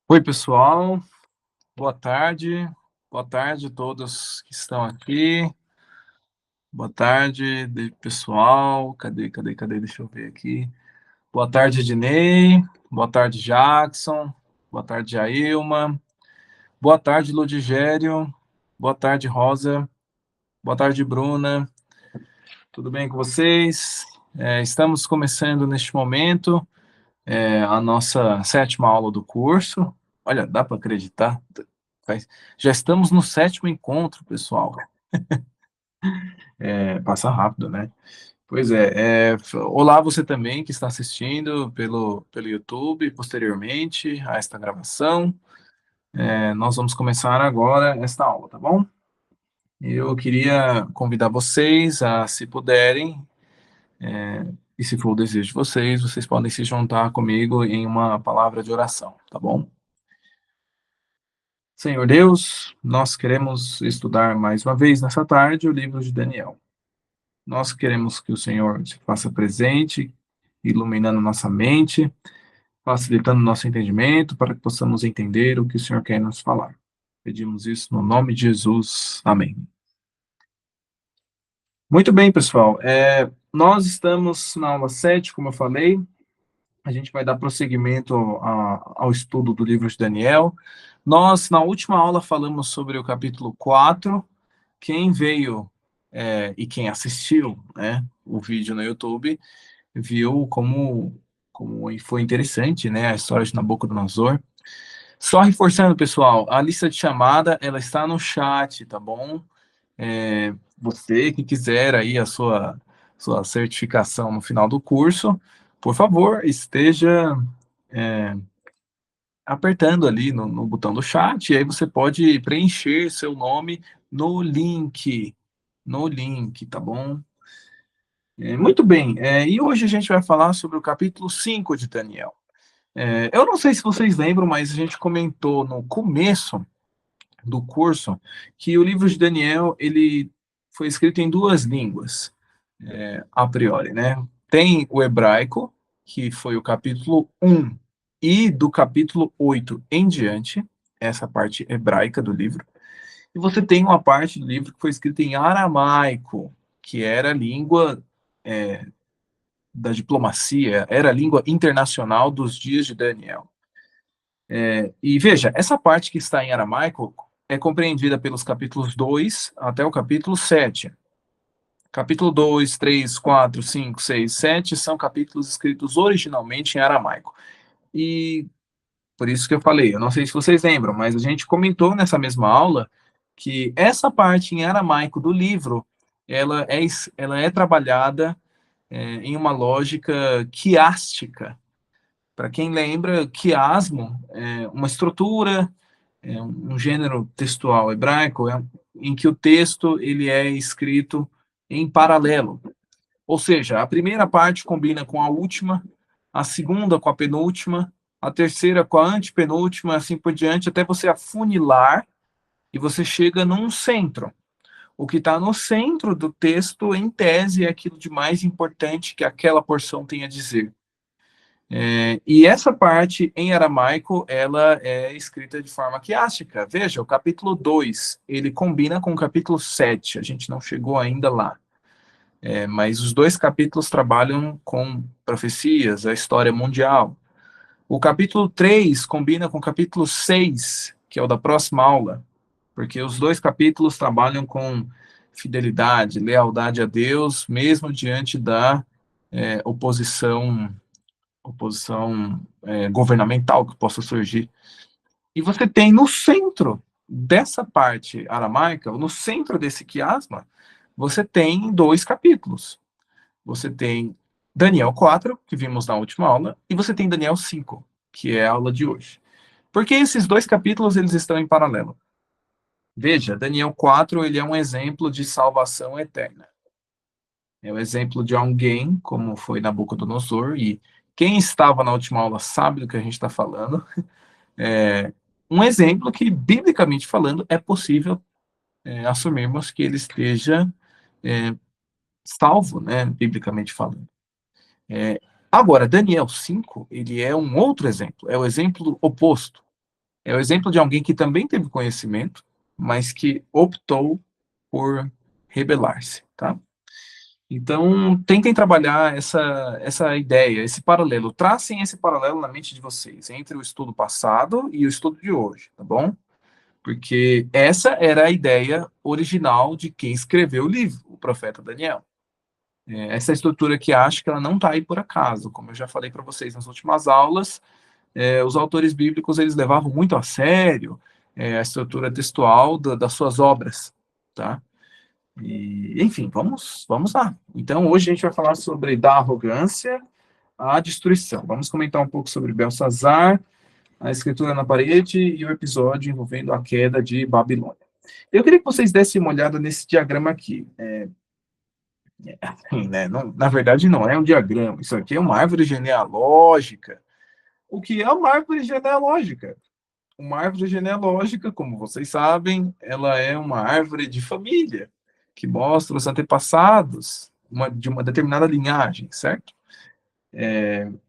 Oi, pessoal. Boa tarde. Boa tarde a todos que estão aqui. Boa tarde, pessoal. Cadê? Deixa eu ver aqui. Boa tarde, Ednei. Boa tarde, Jackson. Boa tarde, Ailma. Boa tarde, Ludigério. Boa tarde, Rosa. Boa tarde, Bruna. Tudo bem com vocês? Estamos começando neste momento a nossa sétima aula do curso. Olha, dá para acreditar? Já estamos no sétimo encontro, pessoal. Passa rápido, né? Pois olá você também que está assistindo pelo YouTube posteriormente a esta gravação. Nós vamos começar agora esta aula, tá bom? Eu queria convidar vocês a, se puderem, e se for o desejo de vocês, vocês podem se juntar comigo em uma palavra de oração, tá bom? Senhor Deus, nós queremos estudar mais uma vez nessa tarde o livro de Daniel. Nós queremos que o Senhor se faça presente, iluminando nossa mente, facilitando nosso entendimento, para que possamos entender o que o Senhor quer nos falar. Pedimos isso no nome de Jesus. Amém. Muito bem, pessoal. Nós estamos na aula 7, como eu falei. A gente vai dar prosseguimento ao estudo do livro de Daniel. Nós, na última aula, falamos sobre o capítulo 4. Quem veio e quem assistiu, né, o vídeo no YouTube, viu como foi interessante, né, a história de Nabucodonosor. Só reforçando, pessoal, a lista de chamada, ela está no chat, tá bom? Você que quiser aí a sua certificação no final do curso, por favor, esteja apertando ali no botão do chat, e aí você pode preencher seu nome no link, tá bom? Muito bem, e hoje a gente vai falar sobre o capítulo 5 de Daniel. Eu não sei se vocês lembram, mas a gente comentou no começo do curso que o livro de Daniel, ele foi escrito em duas línguas, a priori, né? Tem o hebraico, que foi o capítulo 1, e do capítulo 8 em diante, essa parte hebraica do livro. E você tem uma parte do livro que foi escrita em aramaico, que era a língua da diplomacia, era a língua internacional dos dias de Daniel. E veja, essa parte que está em aramaico é compreendida pelos capítulos 2 até o capítulo 7. Capítulo 2, 3, 4, 5, 6, 7 são capítulos escritos originalmente em aramaico. E por isso que eu falei, eu não sei se vocês lembram, mas a gente comentou nessa mesma aula que essa parte em aramaico do livro, ela é trabalhada em uma lógica quiástica. Para quem lembra, quiasmo é uma estrutura, um gênero textual hebraico, em que o texto ele é escrito em paralelo. Ou seja, a primeira parte combina com a última, a segunda com a penúltima, a terceira com a antepenúltima, assim por diante, até você afunilar e você chega num centro. O que está no centro do texto, em tese, é aquilo de mais importante que aquela porção tem a dizer. E essa parte, em aramaico, ela é escrita de forma quiástica. Veja, o capítulo 2, ele combina com o capítulo 7, a gente não chegou ainda lá. Mas os dois capítulos trabalham com profecias, a história mundial. O capítulo 3 combina com o capítulo 6, que é o da próxima aula, porque os dois capítulos trabalham com fidelidade, lealdade a Deus, mesmo diante da oposição governamental que possa surgir. E você tem no centro dessa parte aramaica, no centro desse quiasma, você tem dois capítulos. Você tem Daniel 4, que vimos na última aula, e você tem Daniel 5, que é a aula de hoje. Porque esses dois capítulos eles estão em paralelo. Veja, Daniel 4 ele é um exemplo de salvação eterna. É o exemplo de alguém, como foi Nabucodonosor, e quem estava na última aula sabe do que a gente está falando. Um exemplo que, biblicamente falando, é possível assumirmos que ele esteja salvo, né, biblicamente falando. Agora, Daniel 5, ele é um outro exemplo, é o exemplo oposto. É o exemplo de alguém que também teve conhecimento, mas que optou por rebelar-se, tá? Então, tentem trabalhar essa ideia, esse paralelo. Tracem esse paralelo na mente de vocês, entre o estudo passado e o estudo de hoje, tá bom? Porque essa era a ideia original de quem escreveu o livro, o profeta Daniel. Essa estrutura que acho que ela não está aí por acaso. Como eu já falei para vocês nas últimas aulas, os autores bíblicos eles levavam muito a sério a estrutura textual das suas obras, tá? E, enfim, vamos lá. Então, hoje a gente vai falar sobre da arrogância à destruição. Vamos comentar um pouco sobre Belsazar, a escritura na parede e o episódio envolvendo a queda de Babilônia. Eu queria que vocês dessem uma olhada nesse diagrama aqui. Assim, né? Não, na verdade, não é um diagrama. Isso aqui é uma árvore genealógica. O que é uma árvore genealógica? Uma árvore genealógica, como vocês sabem, ela é uma árvore de família, que mostra os antepassados de uma determinada linhagem, certo?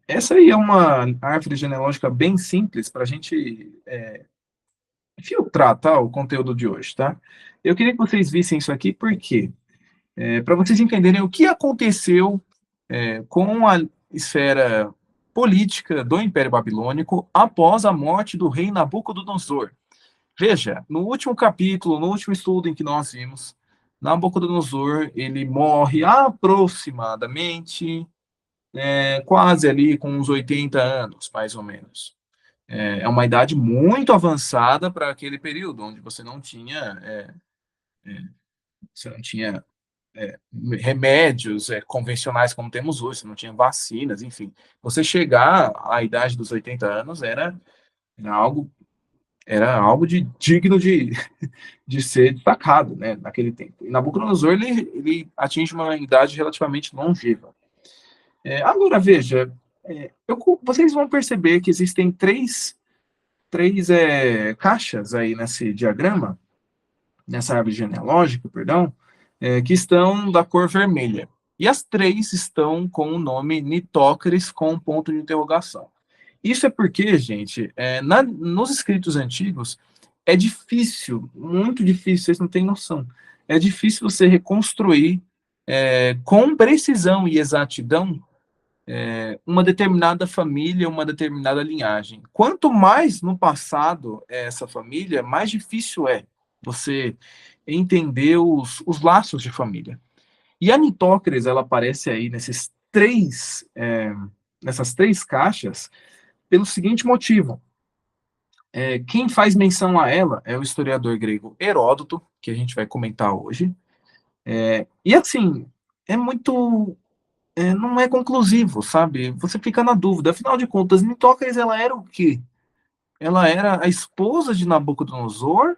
Essa aí é uma árvore genealógica bem simples para a gente filtrar, tá, o conteúdo de hoje, tá? Eu queria que vocês vissem isso aqui, porque para vocês entenderem o que aconteceu com a esfera política do Império Babilônico após a morte do rei Nabucodonosor. Veja, no último capítulo, no último estudo em que nós vimos, Nabucodonosor, ele morre aproximadamente quase ali com uns 80 anos, mais ou menos. É uma idade muito avançada para aquele período, onde você não tinha remédios convencionais como temos hoje, você não tinha vacinas, enfim. Você chegar à idade dos 80 anos algo, era algo digno de ser destacado, né, naquele tempo. E Nabucodonosor, ele atinge uma idade relativamente longeva. Agora, veja, vocês vão perceber que existem três caixas aí nesse diagrama, nessa árvore genealógica, perdão, que estão da cor vermelha. E as três estão com o nome Nitócris com um ponto de interrogação. Isso é porque, gente, nos escritos antigos, é difícil, muito difícil, vocês não têm noção. É difícil você reconstruir com precisão e exatidão uma determinada família, uma determinada linhagem. Quanto mais no passado é essa família, mais difícil é você entender os laços de família. E a Nitócris, ela aparece aí nessas três caixas pelo seguinte motivo. Quem faz menção a ela é o historiador grego Heródoto, que a gente vai comentar hoje. E assim, não é conclusivo, sabe? Você fica na dúvida. Afinal de contas, Nitócris, ela era o quê? Ela era a esposa de Nabucodonosor?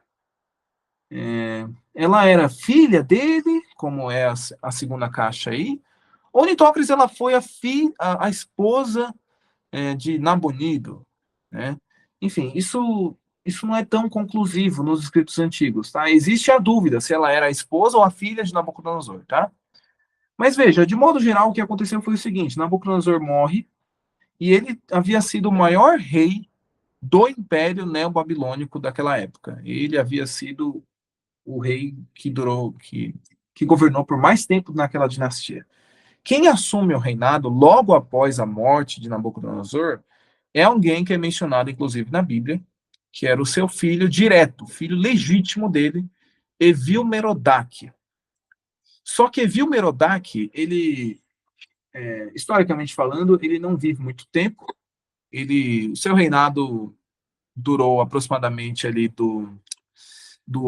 Ela era filha dele, como é a segunda caixa aí? Ou Nitócris, ela foi a esposa de Nabonido, né? Enfim, isso não é tão conclusivo nos escritos antigos, tá? Existe a dúvida se ela era a esposa ou a filha de Nabucodonosor, tá? Mas veja, de modo geral, o que aconteceu foi o seguinte: Nabucodonosor morre e ele havia sido o maior rei do Império Neobabilônico daquela época. Ele havia sido o rei que governou por mais tempo naquela dinastia. Quem assume o reinado logo após a morte de Nabucodonosor é alguém que é mencionado, inclusive, na Bíblia, que era o seu filho direto, filho legítimo dele, Evil-Merodach. Só que Evil-Merodach, ele, historicamente falando, ele não vive muito tempo. O seu reinado durou aproximadamente ali do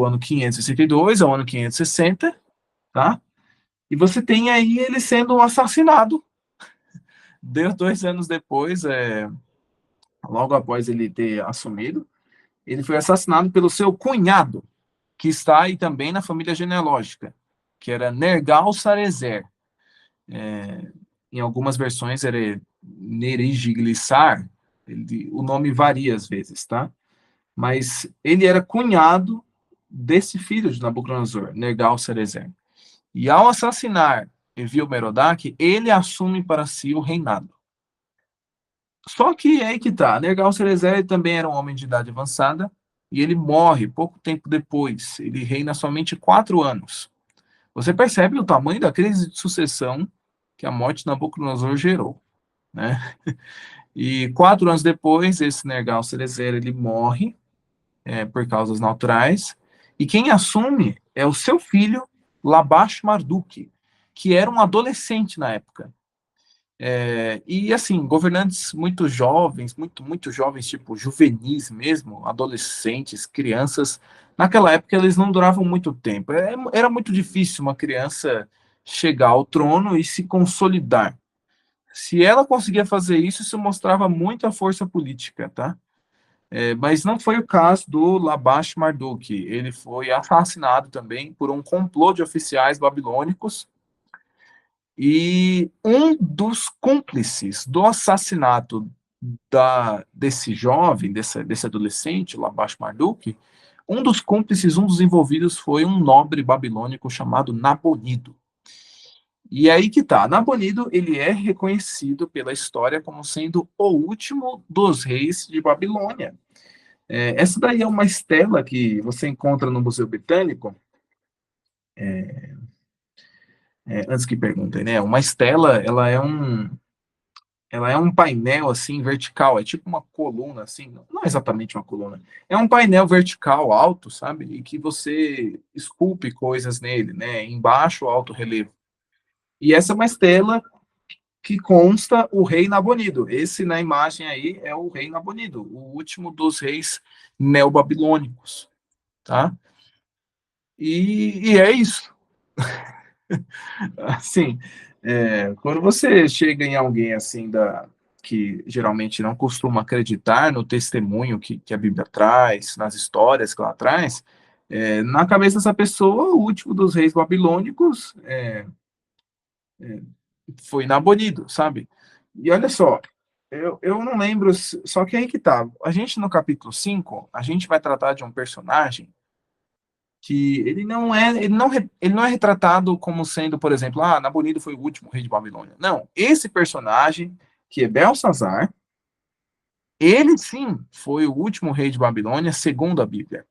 ano 562 ao ano 560, tá? E você tem aí ele sendo assassinado 2 anos depois, logo após ele ter assumido, ele foi assassinado pelo seu cunhado, que está aí também na família genealógica, que era Nergal-Sarezer. Em algumas versões era Neriglissar, o nome varia às vezes, tá? Mas ele era cunhado desse filho de Nabucodonosor, Nergal-Sarezer. E ao assassinar Evil-Merodach, ele assume para si o reinado. Só que é aí que tá, Nergal-Cerezer também era um homem de idade avançada, e ele morre pouco tempo depois. Ele reina somente 4 anos. Você percebe o tamanho da crise de sucessão que a morte de Nabucodonosor gerou, né? E 4 anos depois, esse Nergal-Cerezer ele morre por causas naturais, e quem assume é o seu filho, Labash-Marduk, que era um adolescente na época. E assim, governantes muito jovens, muito jovens, tipo juvenis mesmo, adolescentes, crianças, naquela época eles não duravam muito tempo. Era muito difícil uma criança chegar ao trono e se consolidar. Se ela conseguia fazer isso, isso mostrava muita força política, tá? Mas não foi o caso do Labash Marduk. Ele foi assassinado também por um complô de oficiais babilônicos, e um dos cúmplices do assassinato desse jovem, desse adolescente, Labash Marduk, um dos cúmplices, um dos envolvidos foi um nobre babilônico chamado Nabonido. E aí que tá, Nabonido, ele é reconhecido pela história como sendo o último dos reis de Babilônia. Essa daí é uma estela que você encontra no Museu Britânico. Antes que perguntem, né? Uma estela, ela é um painel assim vertical, é tipo uma coluna assim, não é exatamente uma coluna. É um painel vertical alto, sabe? E que você esculpe coisas nele, né? Embaixo, alto relevo. E essa é uma estela que consta o rei Nabonido. Esse na imagem aí é o rei Nabonido, o último dos reis neobabilônicos, tá? E é isso. Assim, quando você chega em alguém assim que geralmente não costuma acreditar no testemunho que a Bíblia traz, nas histórias que ela traz, na cabeça dessa pessoa, o último dos reis babilônicos foi Nabonido, sabe? E olha só, eu não lembro, só que aí que tá. A gente no capítulo 5 a gente vai tratar de um personagem que ele não é retratado como sendo, por exemplo, Nabonido foi o último rei de Babilônia. Não, esse personagem, que é Belsazar, ele sim foi o último rei de Babilônia, segundo a Bíblia.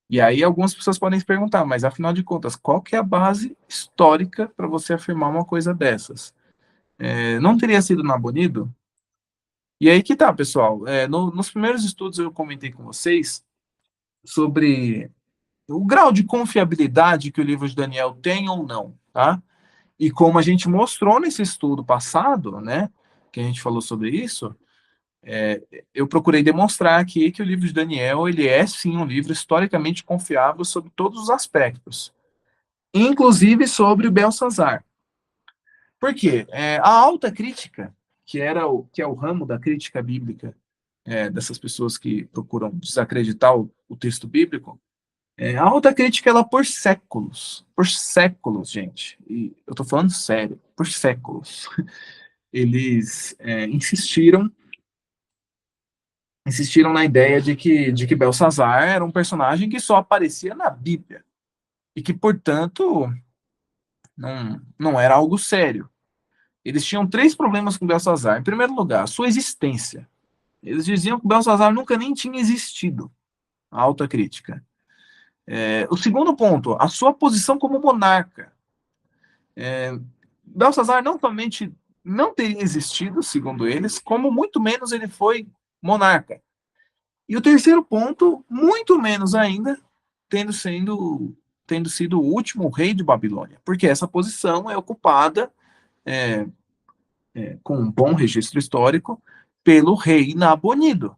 E aí algumas pessoas podem se perguntar, mas afinal de contas, qual que é a base histórica para você afirmar uma coisa dessas? Não teria sido Nabonido? E aí que tá, pessoal. Nos primeiros estudos eu comentei com vocês sobre o grau de confiabilidade que o livro de Daniel tem ou não, tá? E como a gente mostrou nesse estudo passado, né, que a gente falou sobre isso, eu procurei demonstrar aqui que o livro de Daniel, ele é sim um livro historicamente confiável sobre todos os aspectos, inclusive sobre o Belsazar. Por quê? A alta crítica, que é o ramo da crítica bíblica, dessas pessoas que procuram desacreditar o texto bíblico, a alta crítica, ela por séculos, gente, e eu tô falando sério, por séculos, eles insistiram na ideia de que Belsazar era um personagem que só aparecia na Bíblia, e que, portanto, não era algo sério. Eles tinham três problemas com Belsazar. Em primeiro lugar, sua existência. Eles diziam que Belsazar nunca nem tinha existido, a alta crítica. O segundo ponto, a sua posição como monarca. Belsazar não somente não teria existido, segundo eles, como muito menos ele foi monarca. E o terceiro ponto, muito menos ainda, tendo sido o último rei de Babilônia, porque essa posição é ocupada, é, com um bom registro histórico, pelo rei Nabonido.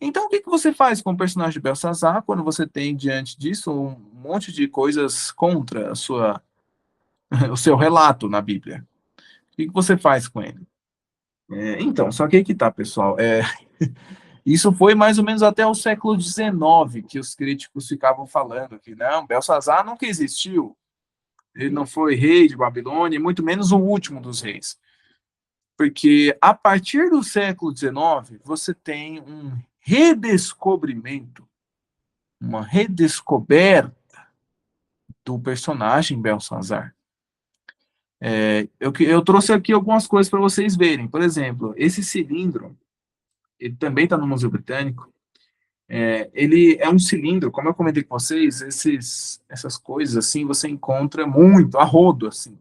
Então, o que você faz com o personagem de Belsazar quando você tem diante disso um monte de coisas contra o seu relato na Bíblia? O que você faz com ele? Então, só que aí que tá, pessoal. Isso foi mais ou menos até o século XIX que os críticos ficavam falando que não, Belsazar nunca existiu. Ele não foi rei de Babilônia, muito menos o último dos reis. Porque a partir do século XIX, você tem um redescobrimento, uma redescoberta do personagem Belsazar. Eu trouxe aqui algumas coisas para vocês verem. Por exemplo, esse cilindro, ele também está no Museu Britânico. Ele é um cilindro, como eu comentei com vocês, essas coisas assim você encontra muito, a rodo, assim,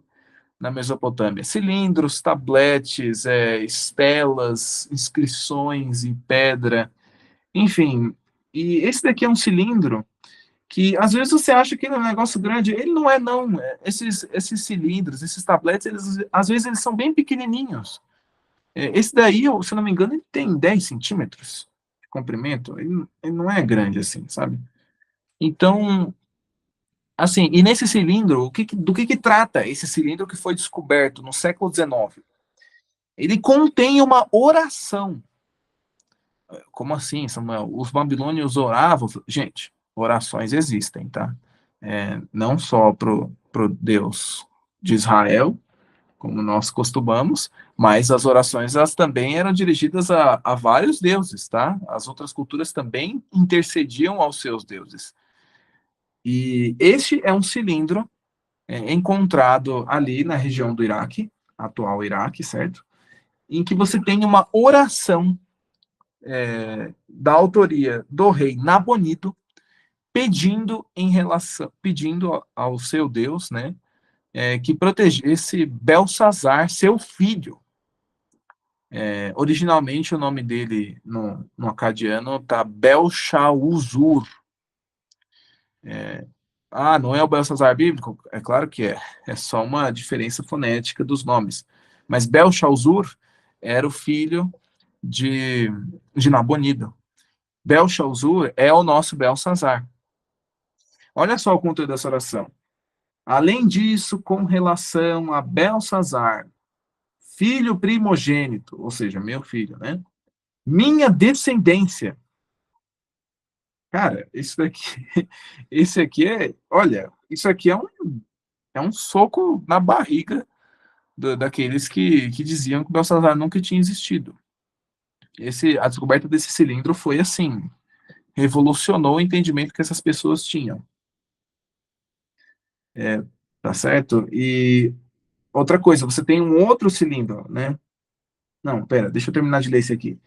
na Mesopotâmia. Cilindros, tabletes, estelas, inscrições em pedra, enfim. E esse daqui é um cilindro que às vezes você acha que ele é um negócio grande, ele não é não. Esses cilindros, esses tabletes, às vezes eles são bem pequenininhos. Esse daí, se eu não me engano, ele tem 10 centímetros de comprimento, ele não é grande assim, sabe? Então, assim, e nesse cilindro, do que trata esse cilindro que foi descoberto no século XIX? Ele contém uma oração. Como assim, Samuel? Os babilônios oravam? Gente, orações existem, tá? Não só pro Deus de Israel, como nós costumamos, mas as orações elas também eram dirigidas a vários deuses, tá? As outras culturas também intercediam aos seus deuses. E este é um cilindro encontrado ali na região do Iraque, atual Iraque, certo? Em que você tem uma oração da autoria do rei Nabonido, pedindo ao seu Deus, né, que protegesse Belsazar, seu filho. Originalmente o nome dele no acadiano tá Belshazzar. Não é o Belsazar bíblico? É claro que é. É só uma diferença fonética dos nomes. Mas Belshazzar era o filho de, de Nabonido. Belshazzar é o nosso Belsazar. Olha só o conteúdo dessa oração. Além disso, com relação a Belsazar, filho primogênito, ou seja, meu filho, né? Minha descendência. Cara, isso daqui, esse aqui olha, isso aqui é um soco na barriga daqueles que diziam que o Belsazar nunca tinha existido. A descoberta desse cilindro foi assim, revolucionou o entendimento que essas pessoas tinham. Tá certo? E outra coisa, você tem um outro cilindro, né? Não, pera, deixa eu terminar de ler esse aqui.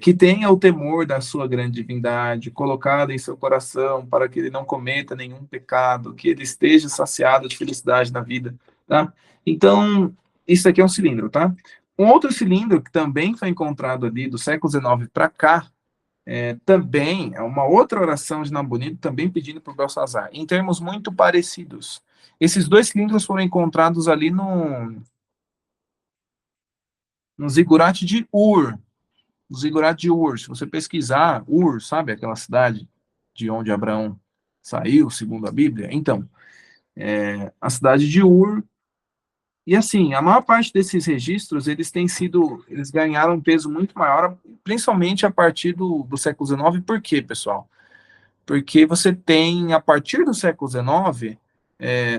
Que tenha o temor da sua grande divindade colocado em seu coração para que ele não cometa nenhum pecado, que ele esteja saciado de felicidade na vida, tá? Então, isso aqui é um cilindro, tá? Um outro cilindro que também foi encontrado ali do século XIX para cá, também é uma outra oração de Nabonido, também pedindo para o Belsazar, em termos muito parecidos. Esses dois cilindros foram encontrados ali no zigurate de Ur. No zigurate de Ur, se você pesquisar, Ur, sabe aquela cidade de onde Abraão saiu, segundo a Bíblia? Então, a cidade de Ur. E assim, a maior parte desses registros, eles ganharam um peso muito maior, principalmente a partir do século XIX. Por quê, pessoal? Porque você tem, a partir do século XIX,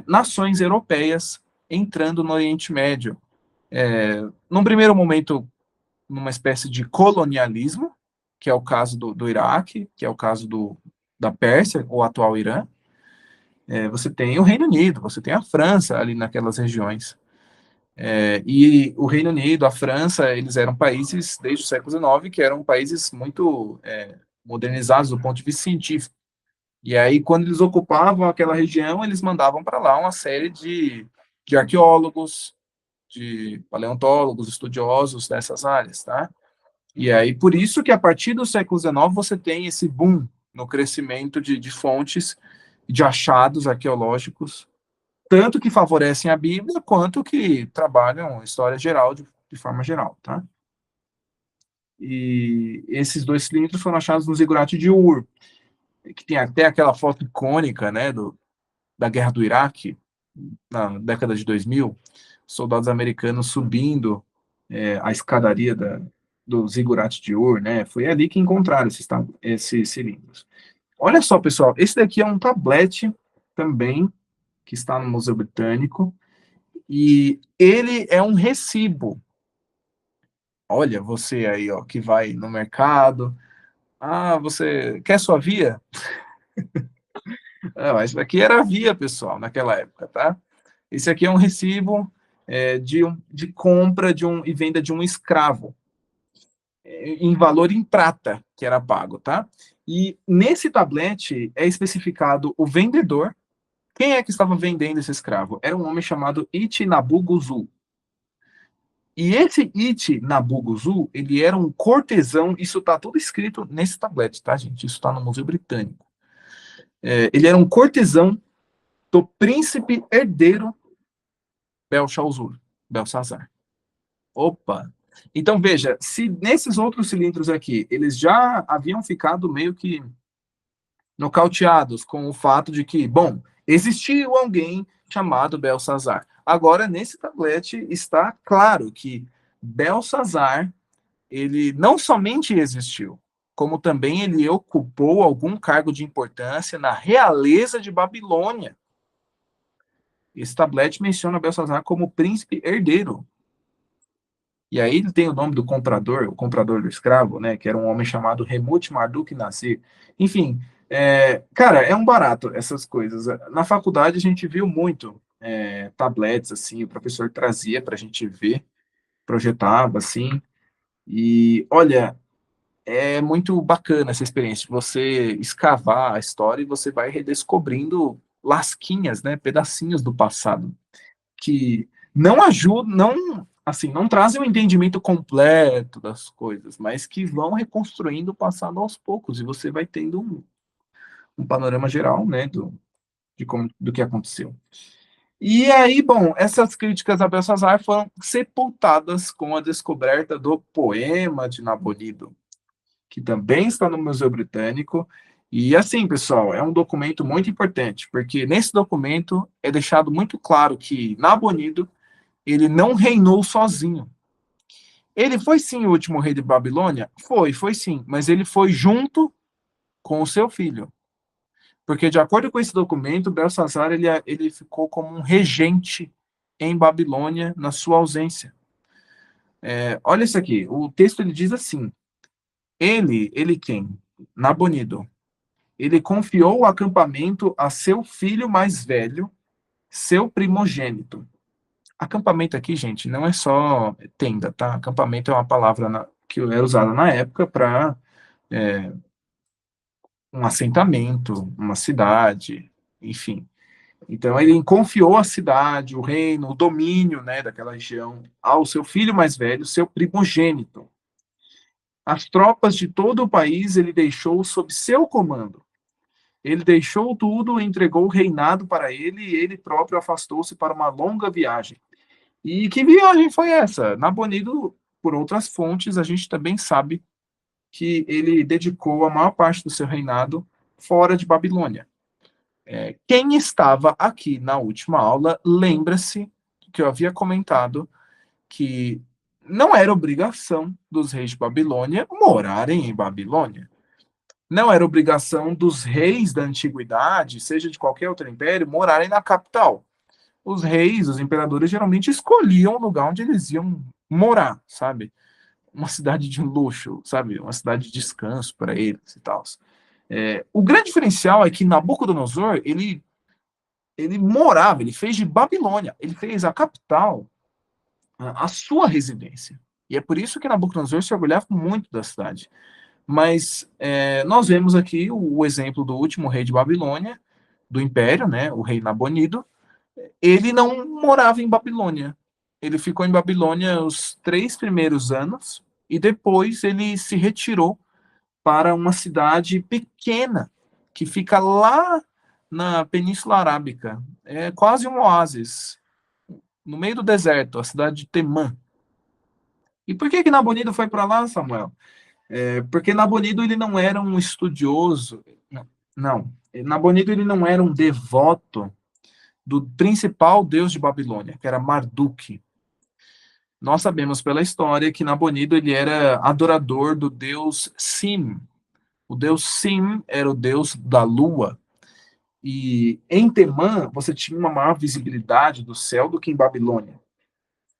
nações europeias entrando no Oriente Médio. Num primeiro momento, numa espécie de colonialismo, que é o caso do Iraque, que é o caso da Pérsia, ou atual Irã. Você tem o Reino Unido, você tem a França ali naquelas regiões. E o Reino Unido, a França, eles eram países, desde o século XIX, que eram países muito modernizados do ponto de vista científico. E aí, quando eles ocupavam aquela região, eles mandavam para lá uma série de arqueólogos, de paleontólogos, estudiosos dessas áreas, tá? E aí, por isso que a partir do século XIX você tem esse boom no crescimento de fontes, de achados arqueológicos, tanto que favorecem a Bíblia, quanto que trabalham história geral, de forma geral, tá? E esses dois cilindros foram achados no zigurate de Ur, que tem até aquela foto icônica, né, da Guerra do Iraque, na década de 2000, soldados americanos subindo a escadaria do zigurate de Ur, né? Foi ali que encontraram esses cilindros. Olha só, pessoal, esse daqui é um tablete também que está no Museu Britânico e ele é um recibo. Olha, você aí, ó, que vai no mercado. Você quer sua via? Mas isso aqui era via, pessoal, naquela época, tá? Esse aqui é um recibo de compra e venda de um escravo, em valor em prata, que era pago, tá? E nesse tablete é especificado o vendedor. Quem é que estava vendendo esse escravo? Era um homem chamado Itinabuguzu. E esse Itinabuguzu, ele era um cortesão, isso está tudo escrito nesse tablete, tá, gente? Isso está no Museu Britânico. Ele era um cortesão do príncipe herdeiro Belshazzar. Opa! Então, veja, se nesses outros cilindros aqui, eles já haviam ficado meio que nocauteados com o fato de que, bom, existiu alguém chamado Belshazzar. Agora, nesse tablete, está claro que Belshazzar, ele não somente existiu, como também ele ocupou algum cargo de importância na realeza de Babilônia. Esse tablete menciona Belshazzar como príncipe herdeiro. E aí ele tem o nome do comprador, o comprador do escravo, né, que era um homem chamado Remut Marduk Nasir. Enfim, cara, é um barato essas coisas. Na faculdade a gente viu muito tablets, assim, o professor trazia para a gente ver, projetava, assim, e olha, é muito bacana essa experiência de você escavar a história e você vai redescobrindo lasquinhas, né, pedacinhos do passado que não ajudam, não, assim, não trazem o entendimento completo das coisas, mas que vão reconstruindo o passado aos poucos, e você vai tendo um panorama geral, né, do que aconteceu. E aí, bom, essas críticas a Belshazzar foram sepultadas com a descoberta do poema de Nabonido, que também está no Museu Britânico. E assim, pessoal, é um documento muito importante, porque nesse documento é deixado muito claro que Nabonido ele não reinou sozinho. Ele foi sim o último rei de Babilônia? Foi sim, mas ele foi junto com o seu filho. Porque, de acordo com esse documento, Belshazzar ele ficou como um regente em Babilônia na sua ausência. Olha isso aqui, o texto ele diz assim: ele quem? Nabonido. Ele confiou o acampamento a seu filho mais velho, seu primogênito. Acampamento aqui, gente, não é só tenda, tá? Acampamento é uma palavra que era usada na época para um assentamento, uma cidade, enfim. Então ele confiou a cidade, o reino, o domínio, né, daquela região ao seu filho mais velho, seu primogênito. As tropas de todo o país ele deixou sob seu comando. Ele deixou tudo, entregou o reinado para ele e ele próprio afastou-se para uma longa viagem. E que viagem foi essa? Nabonido, por outras fontes, a gente também sabe que ele dedicou a maior parte do seu reinado fora de Babilônia. Quem estava aqui na última aula, lembra-se que eu havia comentado que não era obrigação dos reis de Babilônia morarem em Babilônia. Não era obrigação dos reis da antiguidade, seja de qualquer outro império, morarem na capital. Os reis, os imperadores, geralmente escolhiam o lugar onde eles iam morar, sabe? Uma cidade de luxo, sabe? Uma cidade de descanso para eles e tal. O grande diferencial é que Nabucodonosor, ele morava, ele fez de Babilônia, ele fez a capital a sua residência. E é por isso que Nabucodonosor se orgulhava muito da cidade. Mas nós vemos aqui o exemplo do último rei de Babilônia, do império, né, o rei Nabonido. Ele não morava em Babilônia. Ele ficou em Babilônia os 3 primeiros anos e depois ele se retirou para uma cidade pequena que fica lá na Península Arábica. É quase um oásis, no meio do deserto, a cidade de Temã. E por que Nabonido foi para lá, Samuel? Porque Nabonido ele não era um estudioso, não. Nabonido ele não era um devoto do principal deus de Babilônia, que era Marduk. Nós sabemos pela história que Nabonido ele era adorador do deus Sim. O deus Sim era o deus da lua. E em Temã você tinha uma maior visibilidade do céu do que em Babilônia.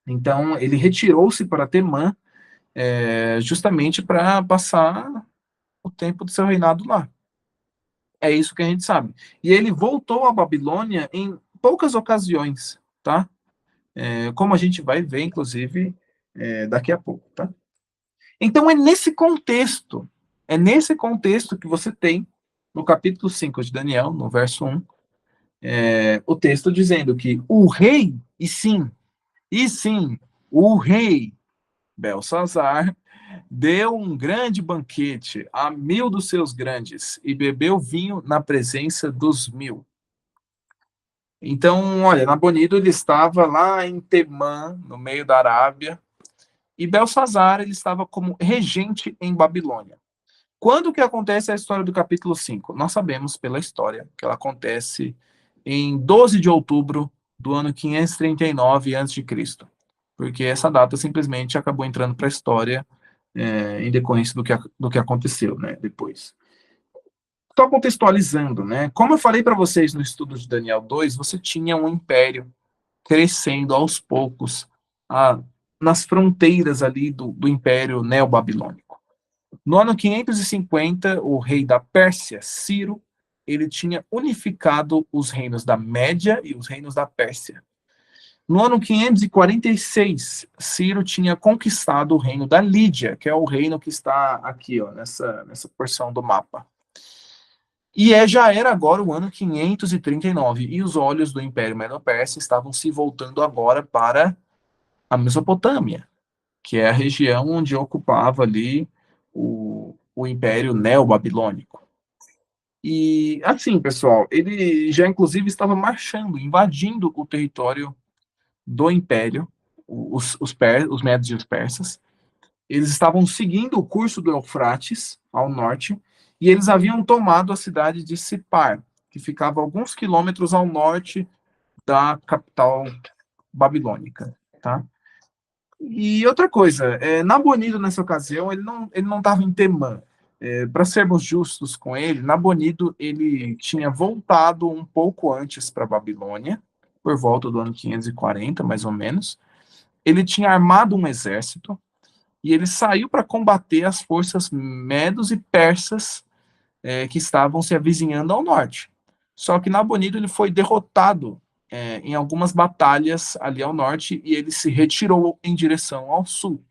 Então ele retirou-se para Temã justamente para passar o tempo do seu reinado lá. É isso que a gente sabe. E ele voltou à Babilônia em poucas ocasiões, tá? como a gente vai ver, inclusive, daqui a pouco, tá? Então, é nesse contexto que você tem, no capítulo 5 de Daniel, no verso 1, o texto dizendo que o rei, e sim, o rei Belsazar deu um grande banquete a 1000 dos seus grandes e bebeu vinho na presença dos 1000. Então, olha, Nabonido ele estava lá em Temã, no meio da Arábia, e Belsazar ele estava como regente em Babilônia. Quando que acontece a história do capítulo 5? Nós sabemos pela história que ela acontece em 12 de outubro do ano 539 a.C., porque essa data simplesmente acabou entrando para a história em decorrência do que aconteceu, né, depois. Só contextualizando, né, como eu falei para vocês no estudo de Daniel 2, você tinha um império crescendo aos poucos nas fronteiras ali do Império Neobabilônico. No ano 550, o rei da Pérsia, Ciro, ele tinha unificado os reinos da Média e os reinos da Pérsia. No ano 546, Ciro tinha conquistado o reino da Lídia, que é o reino que está aqui, ó, nessa porção do mapa. E já era agora o ano 539, e os olhos do Império Medo-Persa estavam se voltando agora para a Mesopotâmia, que é a região onde ocupava ali o Império Neobabilônico. E assim, pessoal, ele já inclusive estava marchando, invadindo o território do Império, os Médios e os Persas. Eles estavam seguindo o curso do Eufrates, ao norte, e eles haviam tomado a cidade de Sipar, que ficava alguns quilômetros ao norte da capital babilônica, tá? E outra coisa, Nabonido nessa ocasião, ele não estava em Temã. Para sermos justos com ele, Nabonido ele tinha voltado um pouco antes para Babilônia, por volta do ano 540, mais ou menos. Ele tinha armado um exército e ele saiu para combater as forças medos e persas que estavam se avizinhando ao norte. Só que Nabonido ele foi derrotado em algumas batalhas ali ao norte e ele se retirou em direção ao sul.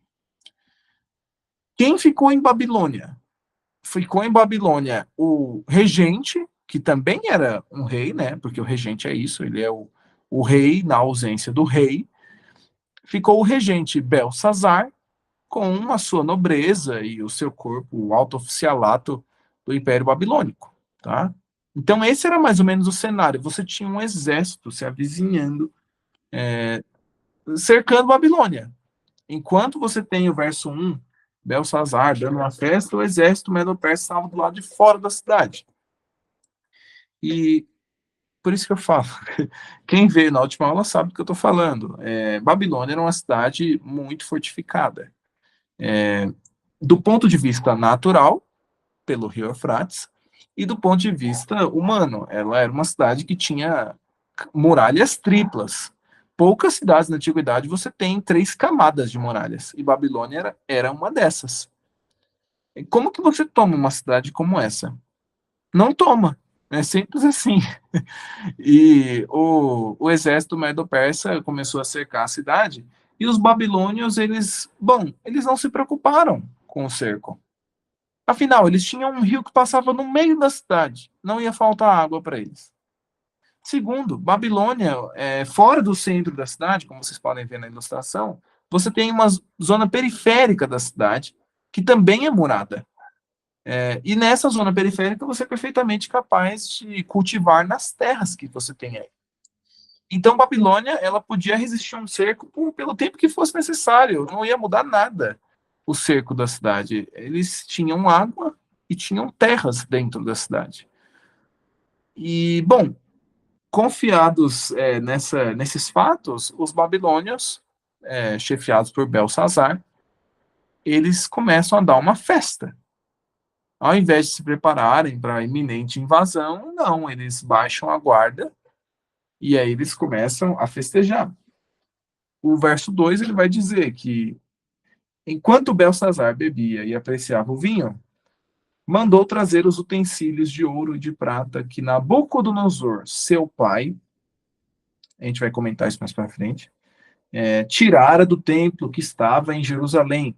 Quem ficou em Babilônia? Ficou em Babilônia o regente, que também era um rei, né? Porque o regente é isso, ele é o rei na ausência do rei. Ficou o regente Belsazar, com a sua nobreza e o seu corpo, o alto oficialato do Império Babilônico, tá? Então esse era mais ou menos o cenário. Você tinha um exército se avizinhando, cercando Babilônia. Enquanto você tem o verso 1, Belsazar dando uma festa, o exército medo-persa estava do lado de fora da cidade. E por isso que eu falo, quem veio na última aula sabe do que eu estou falando. Babilônia era uma cidade muito fortificada. Do ponto de vista natural, pelo rio Eufrates, e do ponto de vista humano, ela era uma cidade que tinha muralhas triplas. Poucas cidades na antiguidade você tem 3 camadas de muralhas, e Babilônia era uma dessas. E como que você toma uma cidade como essa? Não toma. É simples assim. E o exército medo-persa começou a cercar a cidade, e os babilônios, eles não se preocuparam com o cerco. Afinal, eles tinham um rio que passava no meio da cidade. Não ia faltar água para eles. Segundo, Babilônia, fora do centro da cidade, como vocês podem ver na ilustração, você tem uma zona periférica da cidade, que também é murada. E nessa zona periférica você é perfeitamente capaz de cultivar nas terras que você tem aí. Então, Babilônia, ela podia resistir a um cerco pelo tempo que fosse necessário. Não ia mudar nada o cerco da cidade. Eles tinham água e tinham terras dentro da cidade. E, bom, confiados nesses fatos, os babilônios, chefiados por Belsazar, eles começam a dar uma festa. Ao invés de se prepararem para a iminente invasão, não, eles baixam a guarda e aí eles começam a festejar. O verso 2 ele vai dizer que, enquanto Belsazar bebia e apreciava o vinho, mandou trazer os utensílios de ouro e de prata que Nabucodonosor, seu pai, a gente vai comentar isso mais para frente, tirara do templo que estava em Jerusalém,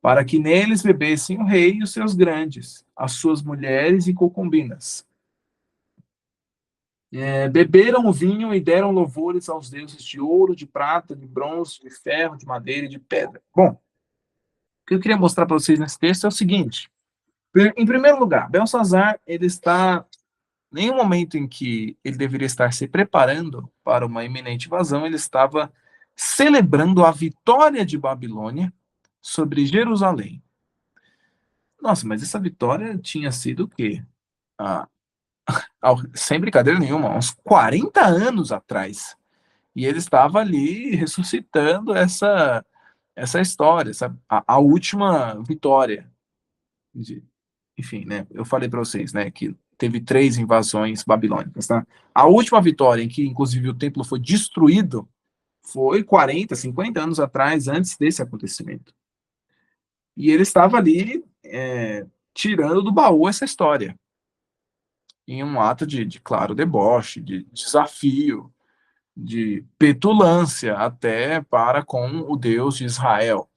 para que neles bebessem o rei e os seus grandes, as suas mulheres e concubinas. Beberam o vinho e deram louvores aos deuses de ouro, de prata, de bronze, de ferro, de madeira e de pedra. Bom, o que eu queria mostrar para vocês nesse texto é o seguinte. Em primeiro lugar, Belsazar, ele está, em um momento em que ele deveria estar se preparando para uma iminente invasão, ele estava celebrando a vitória de Babilônia sobre Jerusalém. Nossa, mas essa vitória tinha sido o quê? Ah, sem brincadeira nenhuma, uns 40 anos atrás. E ele estava ali ressuscitando essa história, a última vitória. Enfim, né? Eu falei para vocês, né, que teve 3 invasões babilônicas, tá? A última vitória em que, inclusive, o templo foi destruído foi 40, 50 anos atrás, antes desse acontecimento. E ele estava ali tirando do baú essa história, em um ato de claro, deboche, de desafio, de petulância até para com o Deus de Israel.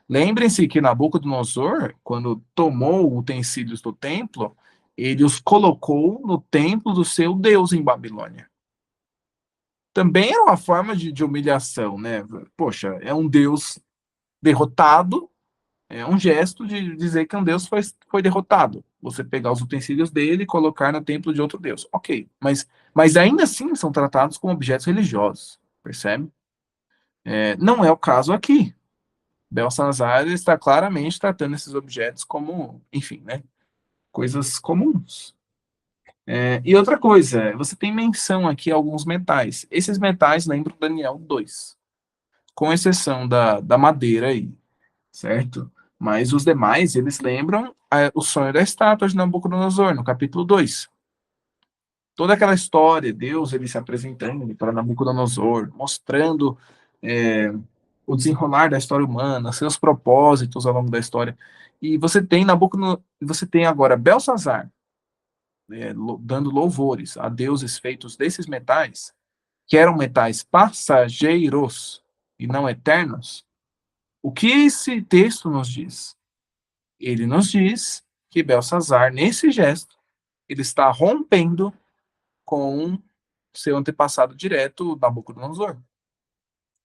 Lembrem-se que Nabucodonosor, quando tomou utensílios do templo, ele os colocou no templo do seu Deus em Babilônia. Também era uma forma de humilhação, né? Poxa, é um Deus derrotado, é um gesto de dizer que um Deus foi derrotado. Você pegar os utensílios dele e colocar no templo de outro Deus. Ok, mas ainda assim são tratados como objetos religiosos, percebe? Não é o caso aqui. Belsazar está claramente tratando esses objetos como, enfim, né, coisas comuns. E outra coisa, você tem menção aqui a alguns metais. Esses metais lembram Daniel 2, com exceção da madeira aí, certo? Mas os demais, eles lembram o sonho da estátua de Nabucodonosor, no capítulo 2. Toda aquela história, Deus ele se apresentando para Nabucodonosor, mostrando o desenrolar da história humana, seus propósitos ao longo da história. E você tem agora Belsazar, dando louvores a deuses feitos desses metais, que eram metais passageiros e não eternos. O que esse texto nos diz? Ele nos diz que Belsazar, nesse gesto, ele está rompendo com seu antepassado direto, Nabucodonosor.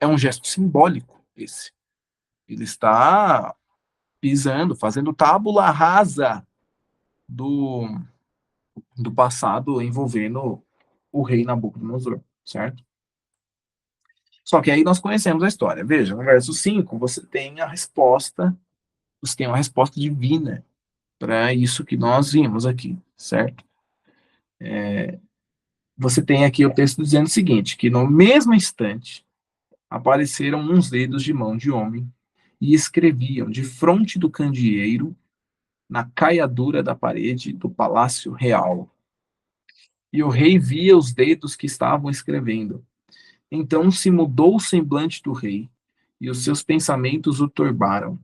É um gesto simbólico esse. Ele está pisando, fazendo tábula rasa do, do passado envolvendo o rei Nabucodonosor, certo? Só que aí nós conhecemos a história. Veja, no verso 5, você tem uma resposta divina para isso que nós vimos aqui, certo? Você tem aqui o texto dizendo o seguinte, que no mesmo instante apareceram uns dedos de mão de homem e escreviam de fronte do candeeiro na caiadura da parede do palácio real. E o rei via os dedos que estavam escrevendo. Então se mudou o semblante do rei, e os seus pensamentos o turbaram.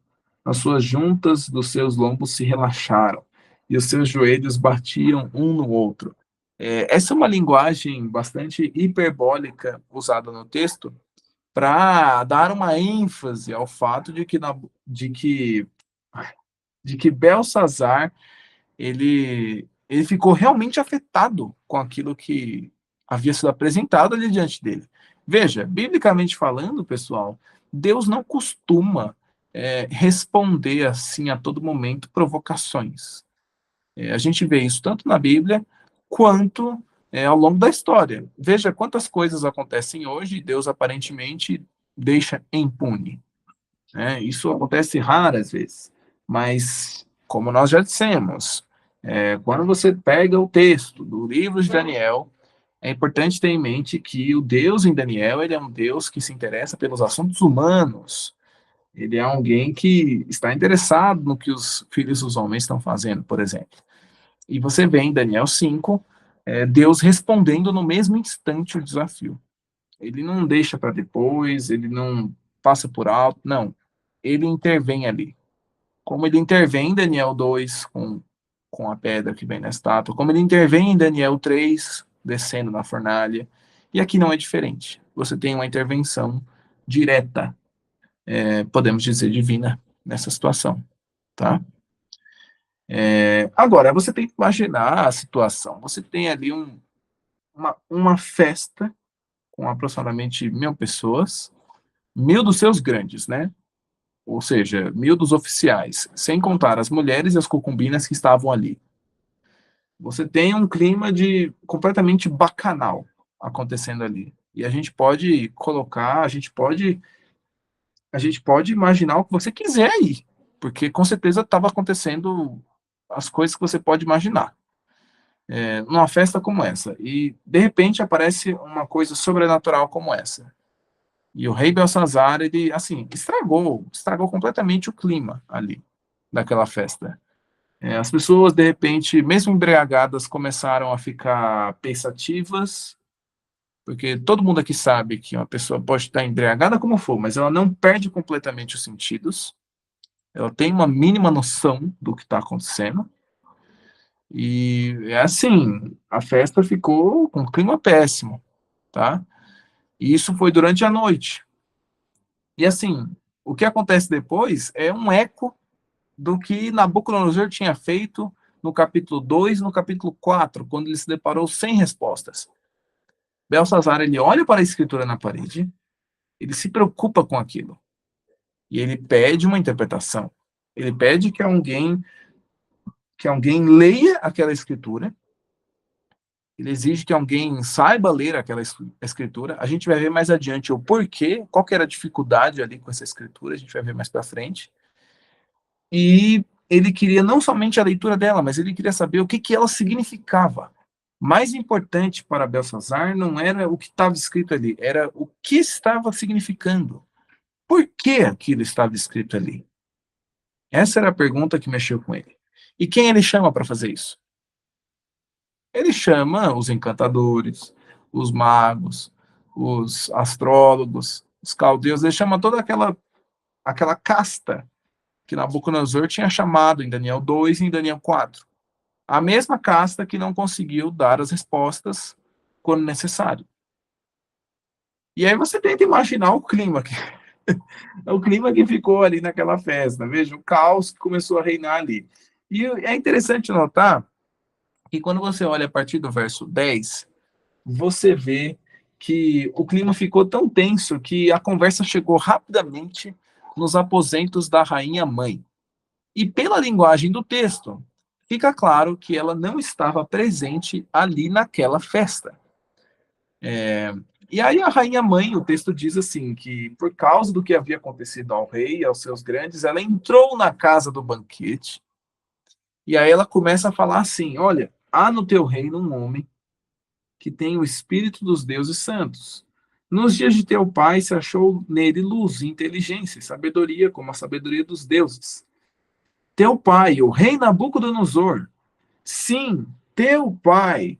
As suas juntas dos seus lombos se relaxaram, e os seus joelhos batiam um no outro. Essa é uma linguagem bastante hiperbólica usada no texto para dar uma ênfase ao fato de que Belsazar ele ficou realmente afetado com aquilo que havia sido apresentado ali diante dele. Veja, biblicamente falando, pessoal, Deus não costuma responder assim a todo momento provocações. A gente vê isso tanto na Bíblia quanto ao longo da história. Veja quantas coisas acontecem hoje e Deus aparentemente deixa impune. Isso acontece raras vezes, mas como nós já dissemos, quando você pega o texto do livro de Daniel, é importante ter em mente que o Deus em Daniel ele é um Deus que se interessa pelos assuntos humanos. Ele é alguém que está interessado no que os filhos dos homens estão fazendo, por exemplo. E você vê em Daniel 5, Deus respondendo no mesmo instante o desafio. Ele não deixa para depois, ele não passa por alto, não. Ele intervém ali. Como ele intervém em Daniel 2 com a pedra que vem na estátua, como ele intervém em Daniel 3, descendo na fornalha. E aqui não é diferente. Você tem uma intervenção direta, podemos dizer divina, nessa situação, tá? Agora, você tem que imaginar a situação. Você tem ali uma festa com aproximadamente 1.000 pessoas, 1.000 dos seus grandes, né? Ou seja, 1.000 dos oficiais, sem contar as mulheres e as concubinas que estavam ali. Você tem um clima de completamente bacanal acontecendo ali. E a gente pode colocar, a gente pode imaginar o que você quiser aí, porque com certeza estava acontecendo as coisas que você pode imaginar, numa festa como essa. E de repente aparece uma coisa sobrenatural como essa. E o rei Belsazar, ele, assim, estragou completamente o clima ali, daquela festa. As pessoas, de repente, mesmo embriagadas, começaram a ficar pensativas, porque todo mundo aqui sabe que uma pessoa pode estar embriagada como for, mas ela não perde completamente os sentidos, ela tem uma mínima noção do que está acontecendo, e é assim, a festa ficou com um clima péssimo, tá? E isso foi durante a noite. E assim, o que acontece depois é um eco do que Nabucodonosor tinha feito no capítulo 2 e no capítulo 4, quando ele se deparou sem respostas. Belsazar, ele olha para a escritura na parede, ele se preocupa com aquilo, e ele pede uma interpretação. Ele pede que alguém leia aquela escritura, ele exige que alguém saiba ler aquela escritura. A gente vai ver mais adiante o porquê, qual que era a dificuldade ali com essa escritura, a gente vai ver mais para frente. E ele queria não somente a leitura dela, mas ele queria saber o que, que ela significava. Mais importante para Belsazar não era o que estava escrito ali, era o que estava significando. Por que aquilo estava escrito ali? Essa era a pergunta que mexeu com ele. E quem ele chama para fazer isso? Ele chama os encantadores, os magos, os astrólogos, os caldeus, ele chama toda aquela casta que Nabucodonosor tinha chamado em Daniel 2 e em Daniel 4. A mesma casta que não conseguiu dar as respostas quando necessário. E aí você tenta imaginar o clima que ficou ali naquela festa, veja, o caos que começou a reinar ali. E é interessante notar que quando você olha a partir do verso 10, você vê que o clima ficou tão tenso que a conversa chegou rapidamente nos aposentos da rainha mãe. E pela linguagem do texto, fica claro que ela não estava presente ali naquela festa. E aí a rainha mãe, o texto diz assim, que por causa do que havia acontecido ao rei e aos seus grandes, ela entrou na casa do banquete, e aí ela começa a falar assim, olha, há no teu reino um homem que tem o espírito dos deuses santos. Nos dias de teu pai se achou nele luz, inteligência e sabedoria, como a sabedoria dos deuses. Teu pai, o rei Nabucodonosor, sim, teu pai,